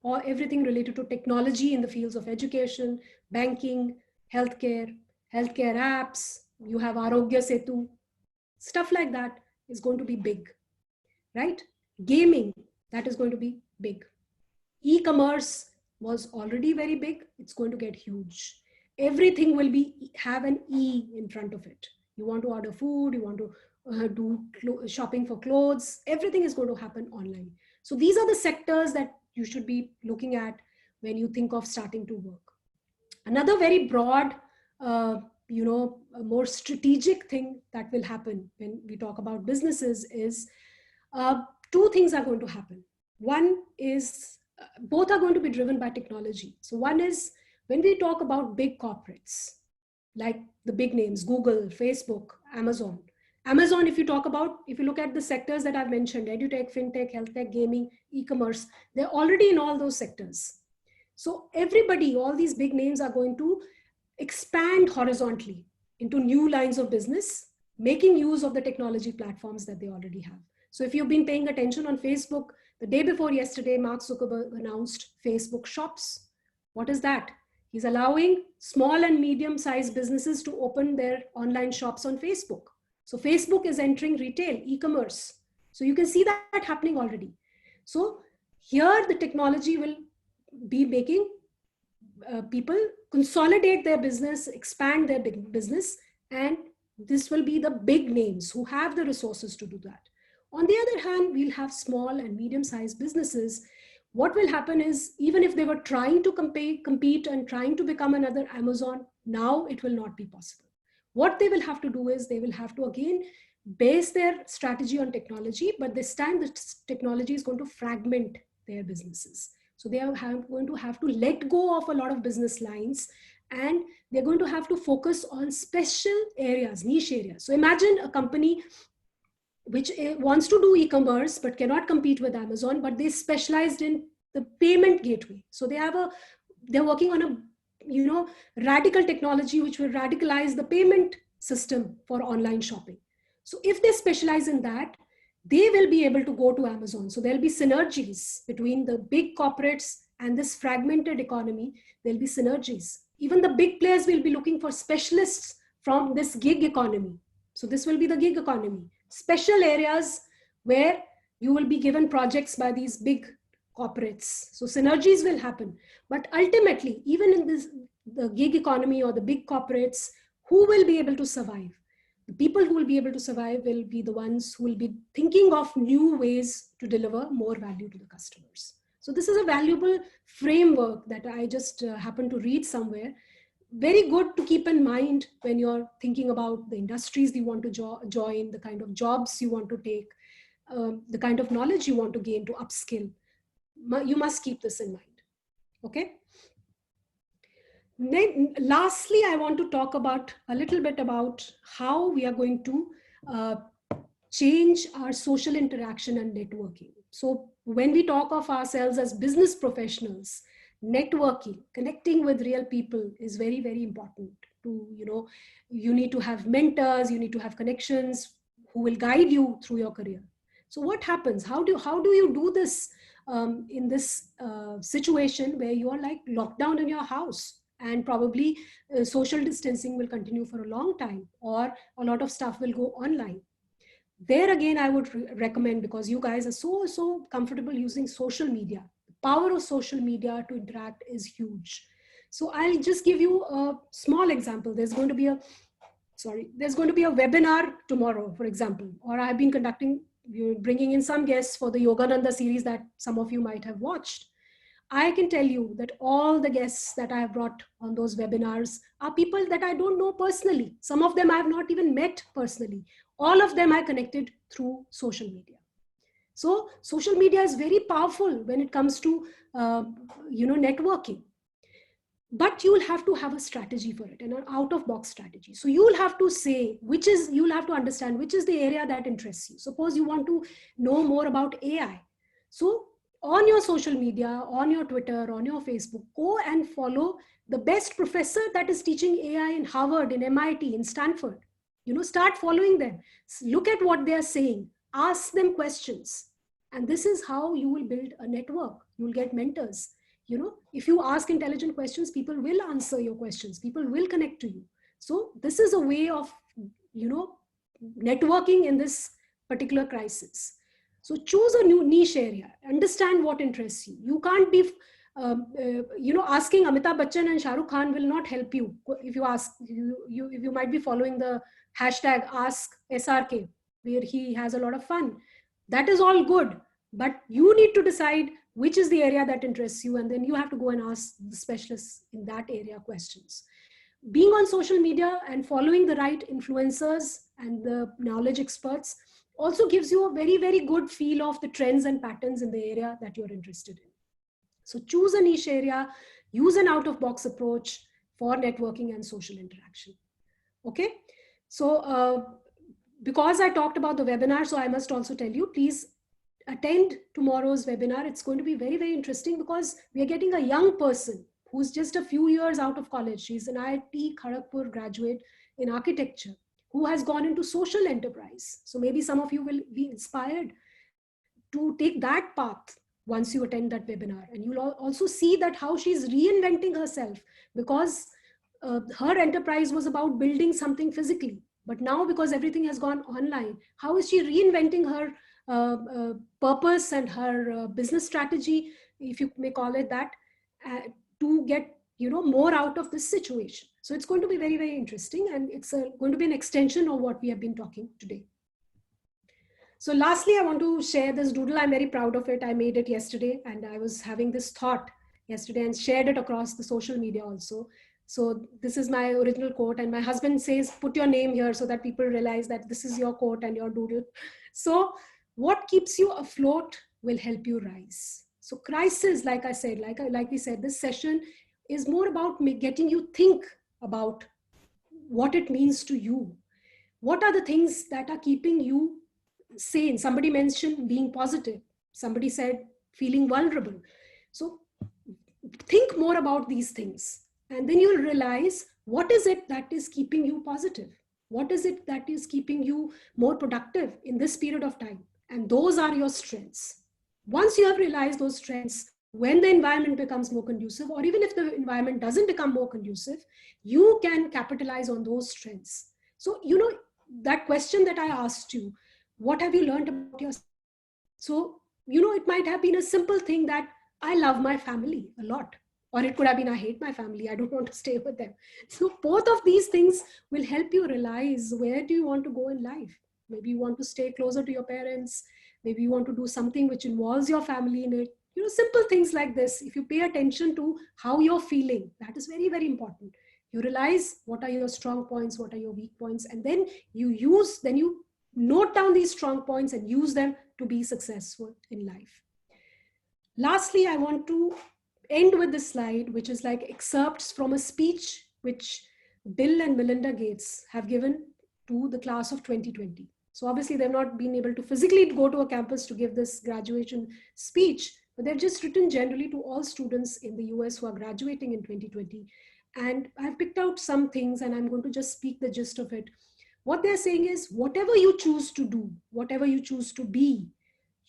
or everything related to technology in the fields of education, banking, healthcare apps, you have Arogya Setu, stuff like that is going to be big, right? Gaming, that is going to be big. E-commerce was already very big. It's going to get huge. Everything will have an E in front of it. You want to order food, you want to do shopping for clothes, everything is going to happen online. So these are the sectors that you should be looking at when you think of starting to work. Another very broad, a more strategic thing that will happen when we talk about businesses is two things are going to happen. One is, both are going to be driven by technology. So one is when we talk about big corporates, like the big names, Google, Facebook, Amazon. Amazon, if you look at the sectors that I've mentioned, EduTech, FinTech, HealthTech, gaming, e-commerce, they're already in all those sectors. So everybody, all these big names are going to expand horizontally into new lines of business, making use of the technology platforms that they already have. So if you've been paying attention on Facebook, the day before yesterday, Mark Zuckerberg announced Facebook Shops. What is that? He's allowing small and medium-sized businesses to open their online shops on Facebook. So Facebook is entering retail, e-commerce. So you can see that happening already. So here the technology will be making people consolidate their business, expand their business, and this will be the big names who have the resources to do that. On the other hand, we'll have small and medium-sized businesses What will happen is, even if they were trying to compete and trying to become another Amazon, now it will not be possible. What they will have to do is they will have to again base their strategy on technology, but this time the technology is going to fragment their businesses. So they are going to have to let go of a lot of business lines, and they're going to have to focus on special areas, niche areas. So imagine a company which wants to do e-commerce but cannot compete with Amazon, but they specialized in the payment gateway. So they're working on a radical technology which will radicalize the payment system for online shopping. So if they specialize in that, they will be able to go to Amazon. So there'll be synergies between the big corporates and this fragmented economy. There'll be synergies. Even the big players will be looking for specialists from this gig economy. So this will be the gig economy. Special areas where you will be given projects by these big corporates. So synergies will happen. But ultimately, even in the gig economy or the big corporates, who will be able to survive? The people who will be able to survive will be the ones who will be thinking of new ways to deliver more value to the customers. So this is a valuable framework that I just happened to read somewhere. Very good to keep in mind when you're thinking about the industries you want to join, the kind of jobs you want to take, the kind of knowledge you want to gain to upskill. You must keep this in mind. Okay. Lastly, I want to talk about a little bit about how we are going to change our social interaction and networking. So when we talk of ourselves as business professionals, networking, connecting with real people is very, very important. You need to have mentors, you need to have connections who will guide you through your career. So what happens? How do you do this in this situation where you are like locked down in your house? And probably social distancing will continue for a long time, or a lot of stuff will go online. There again, I would recommend, because you guys are so comfortable using social media, the power of social media to interact is huge. So I'll just give you a small example. There's going to be a webinar tomorrow, for example, or I've been bringing in some guests for the Yogananda series that some of you might have watched. I can tell you that all the guests that I have brought on those webinars are people that I don't know personally. Some of them I have not even met personally. All of them I connected through social media. So social media is very powerful when it comes to networking. But you will have to have a strategy for it, and an out-of-box strategy. So you will have to you'll have to understand which is the area that interests you. Suppose you want to know more about AI. So on your social media, on your Twitter, on your Facebook, go and follow the best professor that is teaching AI in Harvard, in MIT, in Stanford. Start following them. Look at what they are saying. Ask them questions. And this is how you will build a network. You will get mentors. If you ask intelligent questions, people will answer your questions. People will connect to you. So this is a way of, networking in this particular crisis. So choose a new niche area, understand what interests you. You can't be, asking Amitabh Bachchan and Shah Rukh Khan will not help you. If you ask, you might be following the hashtag #AskSRK, where he has a lot of fun. That is all good, but you need to decide which is the area that interests you, and then you have to go and ask the specialists in that area questions. Being on social media and following the right influencers and the knowledge experts also gives you a very, very good feel of the trends and patterns in the area that you're interested in. So choose a niche area, use an out-of-box approach for networking and social interaction. Okay, so because I talked about the webinar, so I must also tell you, please attend tomorrow's webinar. It's going to be very, very interesting because we are getting a young person who's just a few years out of college. She's an IIT Kharagpur graduate in architecture, who has gone into social enterprise. So maybe some of you will be inspired to take that path once you attend that webinar. And you'll also see that how she's reinventing herself, because her enterprise was about building something physically. But now, because everything has gone online, how is she reinventing her purpose and her business strategy, if you may call it that, to get more out of this situation. So it's going to be very, very interesting, and it's going to be an extension of what we have been talking today. So lastly, I want to share this doodle. I'm very proud of it. I made it yesterday, and I was having this thought yesterday and shared it across the social media also. So this is my original quote, and my husband says, put your name here so that people realize that this is your quote and your doodle. So what keeps you afloat will help you rise. So crisis, like I said, like we said, this session is more about getting you think about what it means to you. What are the things that are keeping you sane? Somebody mentioned being positive. Somebody said feeling vulnerable. So think more about these things, and then you'll realize what is it that is keeping you positive? What is it that is keeping you more productive in this period of time? And those are your strengths. Once you have realized those strengths, when the environment becomes more conducive, or even if the environment doesn't become more conducive, you can capitalize on those strengths. So, that question that I asked you, what have you learned about yourself? So, it might have been a simple thing that I love my family a lot. Or it could have been, I hate my family, I don't want to stay with them. So both of these things will help you realize, where do you want to go in life? Maybe you want to stay closer to your parents. Maybe you want to do something which involves your family in it. Simple things like this. If you pay attention to how you're feeling, that is very, very important. You realize what are your strong points, what are your weak points, and then you note down these strong points and use them to be successful in life. Lastly, I want to end with this slide, which is like excerpts from a speech which Bill and Melinda Gates have given to the class of 2020. So obviously they've not been able to physically go to a campus to give this graduation speech, but they've just written generally to all students in the US who are graduating in 2020. And I've picked out some things, and I'm going to just speak the gist of it. What they're saying is, whatever you choose to do, whatever you choose to be,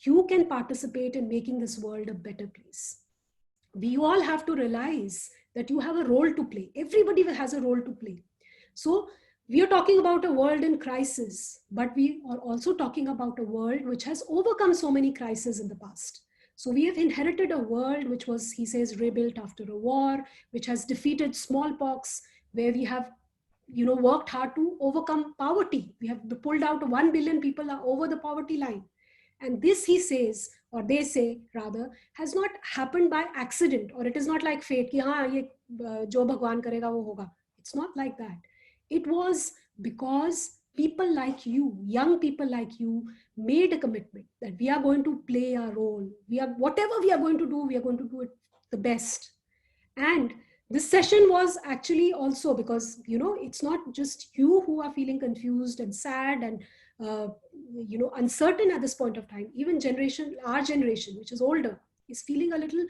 you can participate in making this world a better place. We all have to realize that you have a role to play. Everybody has a role to play. So we are talking about a world in crisis, but we are also talking about a world which has overcome so many crises in the past. So we have inherited a world which was, he says, rebuilt after a war, which has defeated smallpox, where we have worked hard to overcome poverty. We have pulled out 1 billion people are over the poverty line. And this, he says, or they say rather, has not happened by accident, or it is not like fate, ki haan, ye, jo Bhagwan karega, wo hoga. It's not like that. It was because people like you, young people like you, made a commitment that we are going to play our role. Whatever we are going to do it the best. And this session was actually also because, it's not just you who are feeling confused and sad and uncertain at this point of time. Even our generation, which is older, is feeling a little,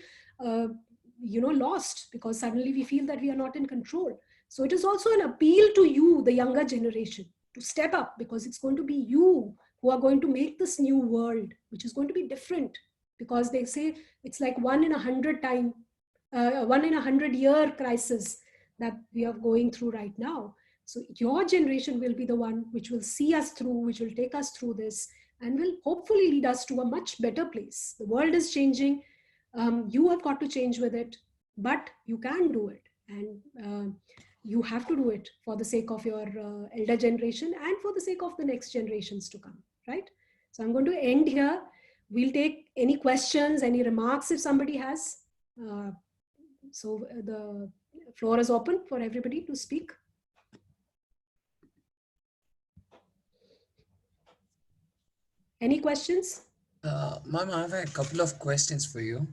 lost, because suddenly we feel that we are not in control. So it is also an appeal to you, the younger generation, to step up, because it's going to be you who are going to make this new world, which is going to be different, because they say it's like 1 in 100 year crisis that we are going through right now. So your generation will be the one which will see us through, which will take us through this, and will hopefully lead us to a much better place. The world is changing. You have got to change with it, but you can do it. And you have to do it for the sake of your elder generation and for the sake of the next generations to come, right? So I'm going to end here. We'll take any questions, any remarks if somebody has. So the floor is open for everybody to speak. Any questions? Ma'am, I have a couple of questions for you.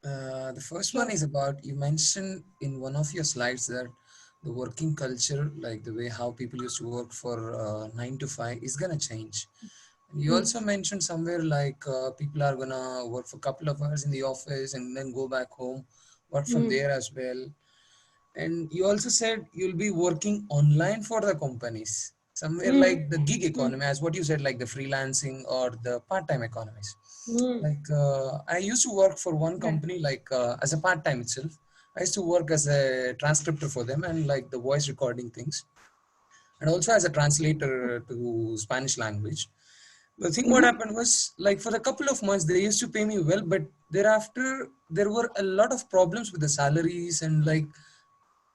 The first one is about, you mentioned in one of your slides that the working culture, like the way how people used to work for 9 to 5 is going to change. And you also mentioned somewhere like people are going to work for a couple of hours in the office and then go back home, work from there as well. And you also said you'll be working online for the companies, somewhere like the gig economy, as what you said, like the freelancing or the part-time economies. Like I used to work for one company, like as a part-time itself. I used to work as a transcriptor for them and like the voice recording things, and also as a translator to Spanish language. The thing what happened was, like for a couple of months they used to pay me well, but thereafter there were a lot of problems with the salaries, and like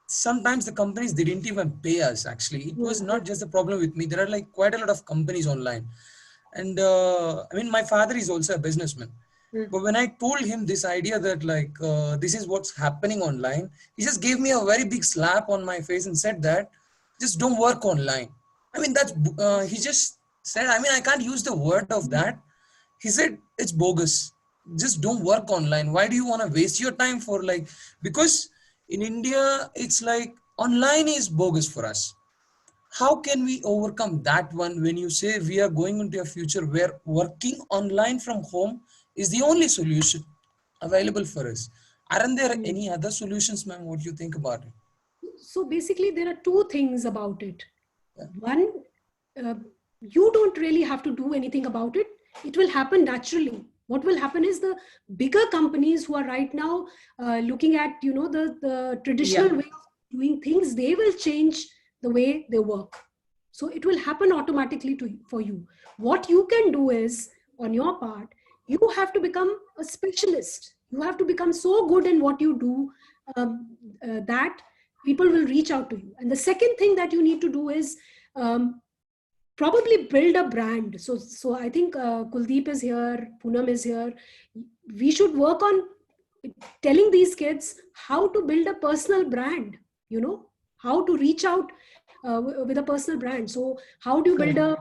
sometimes the companies didn't even pay us. Actually, it was not just a problem with me. There are like quite a lot of companies online, And I mean, my father is also a businessman. But when I told him this idea that like this is what's happening online, he just gave me a very big slap on my face and said that just don't work online. I mean, that's he just said. I mean, I can't use the word of that. He said it's bogus. Just don't work online. Why do you want to waste your time for like? Because in India, it's like online is bogus for us. How can we overcome that one when you say we are going into a future where working online from home is the only solution available for us? Aren't there any other solutions, ma'am? What do you think about it? So basically, there are two things about it. One, you don't really have to do anything about it. It will happen naturally. What will happen is the bigger companies who are right now looking at, you know, the traditional way of doing things, they will change the way they work. So it will happen automatically for you. What you can do is, on your part, you have to become a specialist. You have to become so good in what you do that people will reach out to you. And the second thing that you need to do is probably build a brand. So I think Kuldeep is here, Poonam is here. We should work on telling these kids how to build a personal brand, you know, how to reach out with a personal brand. So how do you build a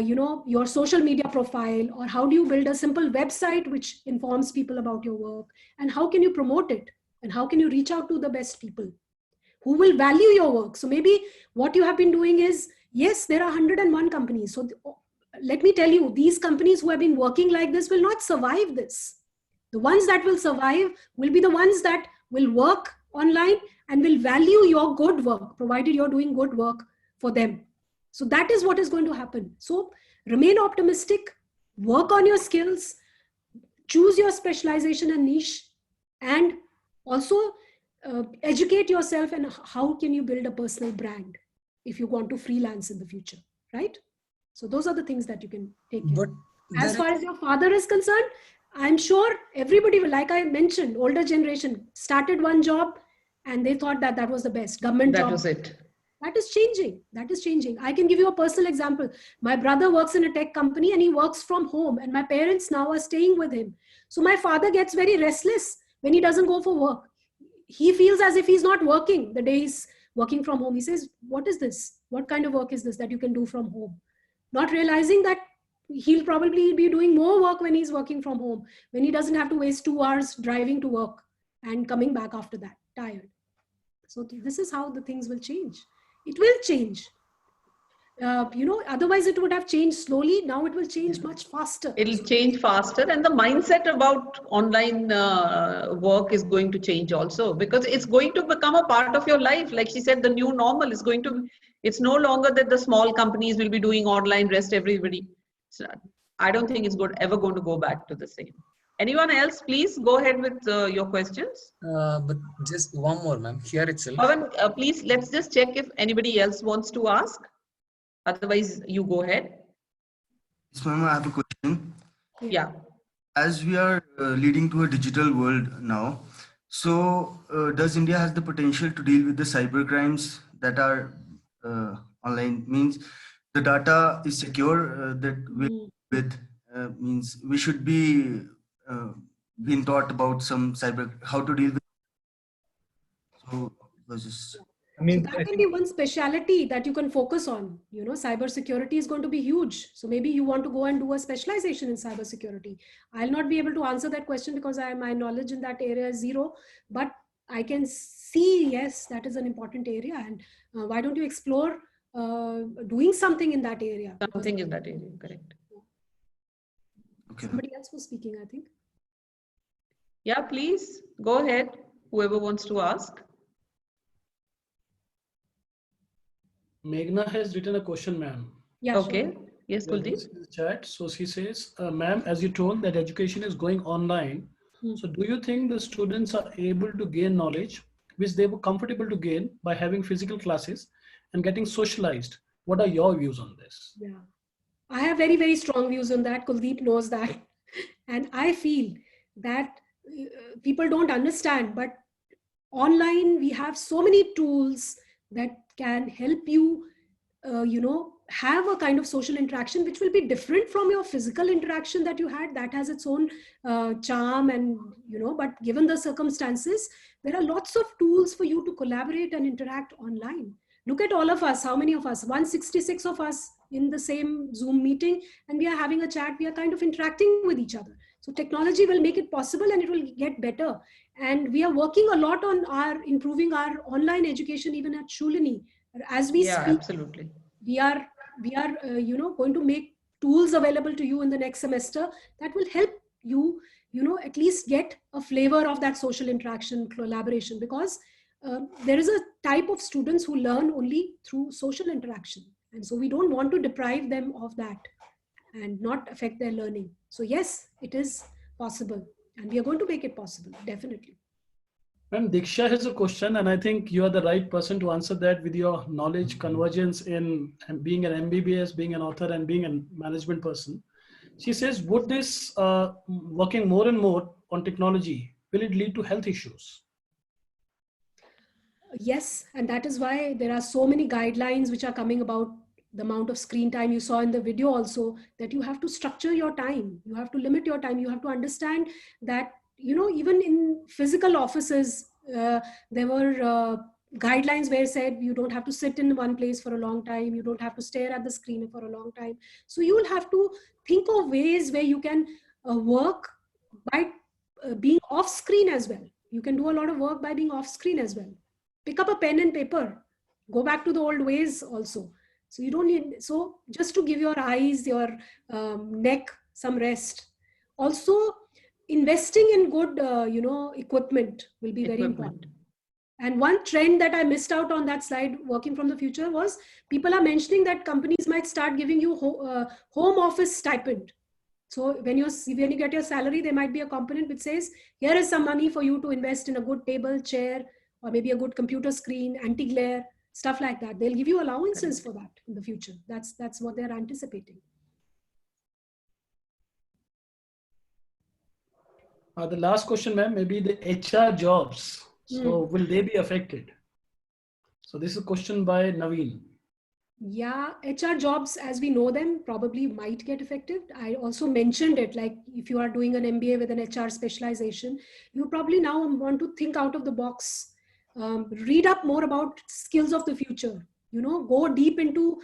you know, your social media profile, or how do you build a simple website which informs people about your work, and how can you promote it, and how can you reach out to the best people who will value your work? So maybe what you have been doing is, yes, there are 101 companies. So let me tell you, these companies who have been working like this will not survive this. The ones that will survive will be the ones that will work online and will value your good work, provided you're doing good work for them. So that is what is going to happen. So remain optimistic, work on your skills, choose your specialization and niche, and also educate yourself and how can you build a personal brand if you want to freelance in the future, right? So those are the things that you can take care of. As far as your father is concerned, I'm sure everybody will, like I mentioned, older generation started one job and they thought that that was the best government job. That was it. That is changing. That is changing. I can give you a personal example. My brother works in a tech company and he works from home, and my parents now are staying with him. So my father gets very restless when he doesn't go for work. He feels as if he's not working the day he's working from home. He says, what is this? What kind of work is this that you can do from home? Not realizing that he'll probably be doing more work when he's working from home, when he doesn't have to waste 2 hours driving to work and coming back after that, tired. So this is how the things will change. It will change. You know, otherwise it would have changed slowly. Now it will change much faster. It'll change faster, and the mindset about online work is going to change also, because it's going to become a part of your life. Like she said, the new normal is going to, it's no longer that the small companies will be doing online, rest everybody. So I don't think it's ever going to go back to the same. Anyone else, please go ahead with your questions. But just one more, ma'am, here itself. Pavan, please, let's just check if anybody else wants to ask. Otherwise, you go ahead. Yes, ma'am, I have a question. Yeah. As we are leading to a digital world now, so does India has the potential to deal with the cyber crimes that are online? Means the data is secure, means we should be being taught about some cyber, how to deal with. So it was just. I mean, so that can be one specialty that you can focus on. You know, cybersecurity is going to be huge. So maybe you want to go and do a specialization in cybersecurity. I'll not be able to answer that question because my knowledge in that area is zero. But I can see, yes, that is an important area. And why don't you explore doing something in that area? Something in that area, correct. Okay. Somebody else was speaking, I think. Yeah, please go ahead. Whoever wants to ask. Meghna has written a question, ma'am. Yeah, okay. Sure. Yes, Kuldeep. Chat. So she says, ma'am, as you told that education is going online. So do you think the students are able to gain knowledge which they were comfortable to gain by having physical classes and getting socialized? What are your views on this? Yeah, I have very, very strong views on that. Kuldeep knows that. And I feel that people don't understand, but online we have so many tools that can help you, you know, have a kind of social interaction which will be different from your physical interaction that you had. That has its own charm, and but given the circumstances, there are lots of tools for you to collaborate and interact online. Look at all of us. How many of us? 166 of us in the same Zoom meeting, and we are having a chat. We are kind of interacting with each other. So technology will make it possible, and it will get better. And we are working a lot on improving our online education, even at Shulini. As we speak, absolutely. we are going to make tools available to you in the next semester that will help you, at least get a flavor of that social interaction, collaboration, because there is a type of students who learn only through social interaction. And so we don't want to deprive them of that and not affect their learning. So yes, it is possible, and we are going to make it possible, definitely. Ma'am, Diksha has a question, and I think you are the right person to answer that with your knowledge convergence in being an MBBS, being an author, and being a management person. She says, would this working more and more on technology, will it lead to health issues? Yes, and that is why there are so many guidelines which are coming about the amount of screen time. You saw in the video also that you have to structure your time. You have to limit your time. You have to understand that, even in physical offices, there were guidelines where said you don't have to sit in one place for a long time. You don't have to stare at the screen for a long time. So you will have to think of ways where you can work by being off screen as well. You can do a lot of work by being off screen as well. Pick up a pen and paper, go back to the old ways also. So you don't need, so just to give your eyes, your neck some rest. Also, investing in good, equipment will be very important. And one trend that I missed out on that slide, working from the future, was people are mentioning that companies might start giving you home office stipend. So when you get your salary, there might be a component which says, here is some money for you to invest in a good table, chair, or maybe a good computer screen, anti-glare, stuff like that. They'll give you allowances for that in the future. That's what they're anticipating. The last question, ma'am, maybe the HR jobs. So will they be affected? So this is a question by Naveen. Yeah, HR jobs as we know them probably might get affected. I also mentioned it, like if you are doing an MBA with an HR specialization, you probably now want to think out of the box. Read up more about skills of the future, go deep into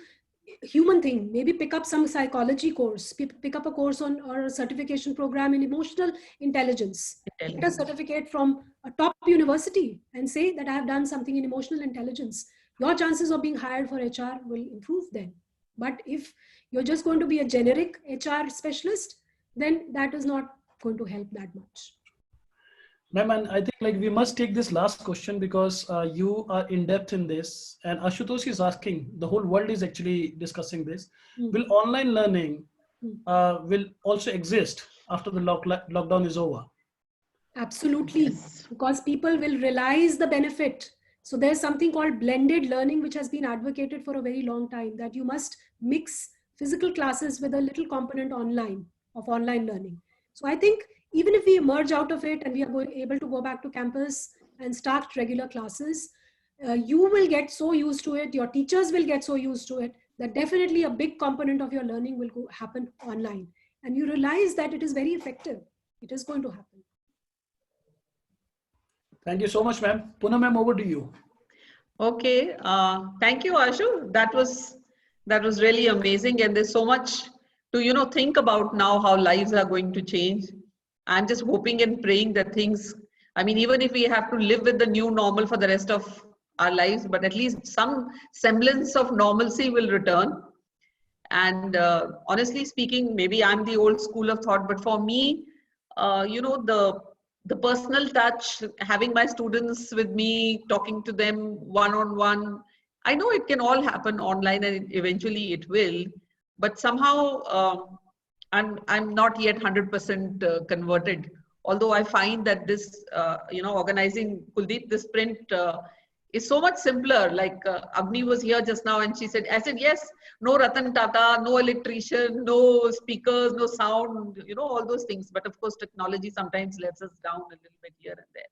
human thing, maybe pick up some psychology course, pick up a course on or a certification program in emotional intelligence. Get a certificate from a top university and say that I have done something in emotional intelligence. Your chances of being hired for HR will improve then. But if you're just going to be a generic HR specialist, then that is not going to help that much. Ma'am, and I think we must take this last question because you are in depth in this, and Ashutosh is asking, the whole world is actually discussing this. Will online learning will also exist after the lockdown is over? Absolutely, yes. Because people will realize the benefit. So there's something called blended learning, which has been advocated for a very long time, that you must mix physical classes with a little component of online learning. So I think even if we emerge out of it and we are able to go back to campus and start regular classes, you will get so used to it, your teachers will get so used to it, that definitely a big component of your learning will happen online. And you realize that it is very effective. It is going to happen. Thank you so much, ma'am. Poonam ma'am, over to you. Okay, thank you, Ashu. That was really amazing, and there's so much to think about now, how lives are going to change. I'm just hoping and praying that things, even if we have to live with the new normal for the rest of our lives, but at least some semblance of normalcy will return. And honestly speaking, maybe I'm the old school of thought, but for me, the personal touch, having my students with me, talking to them one-on-one, I know it can all happen online and eventually it will, but somehow I'm not yet 100% converted. Although I find that this, organizing, Kuldeep, this sprint is so much simpler. Like Agni was here just now and I said, yes, no Ratan Tata, no electrician, no speakers, no sound, all those things. But of course, technology sometimes lets us down a little bit here and there.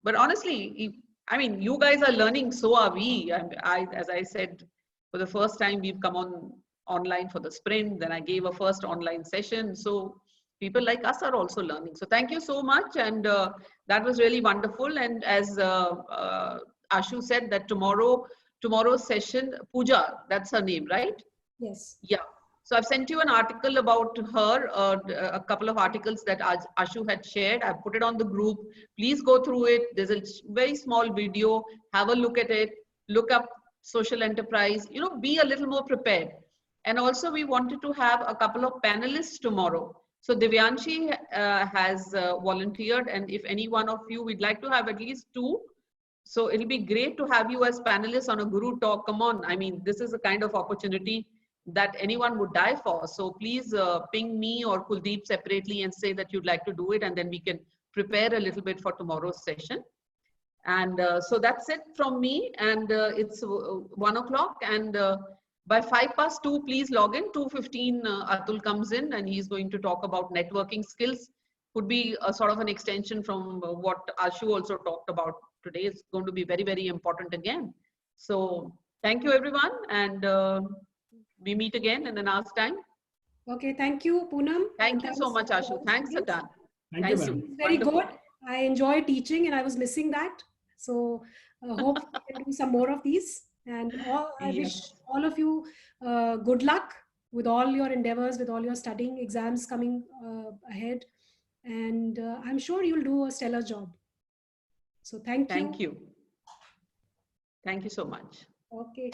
But honestly, you guys are learning, so are we. As I said, For the first time, we've come online for the sprint. Then I gave a first online session. So people like us are also learning. So thank you so much. And that was really wonderful. And as Ashu said, that tomorrow's session, Pooja, that's her name, right? Yes. Yeah. So I've sent you an article about her, a couple of articles that Ashu had shared. I've put it on the group. Please go through it. There's a very small video. Have a look at it. Look up social enterprise. You know, be a little more prepared. And also we wanted to have a couple of panelists tomorrow. So Divyanshi has volunteered, and if any one of you, we'd like to have at least 2. So it'll be great to have you as panelists on a Guru Talk. Come on. I mean, this is a kind of opportunity that anyone would die for. So please ping me or Kuldeep separately and say that you'd like to do it, and then we can prepare a little bit for tomorrow's session. And so that's it from me. And it's 1 o'clock, and by 2:05, please log in. 2:15, Atul comes in and he's going to talk about networking skills. Could be a sort of an extension from what Ashu also talked about today. It's going to be very, very important again. So thank you, everyone. And we meet again in an hour's time. Okay, thank you, Poonam. Thank you so much, Ashu. Thanks, Satan. Thank you, ma'am. Very good. I enjoy teaching and I was missing that. So hope we can do some more of these. And I wish all of you good luck with all your endeavors, with all your studying, exams coming ahead. And I'm sure you'll do a stellar job. So thank you. Thank you. Thank you so much. Okay.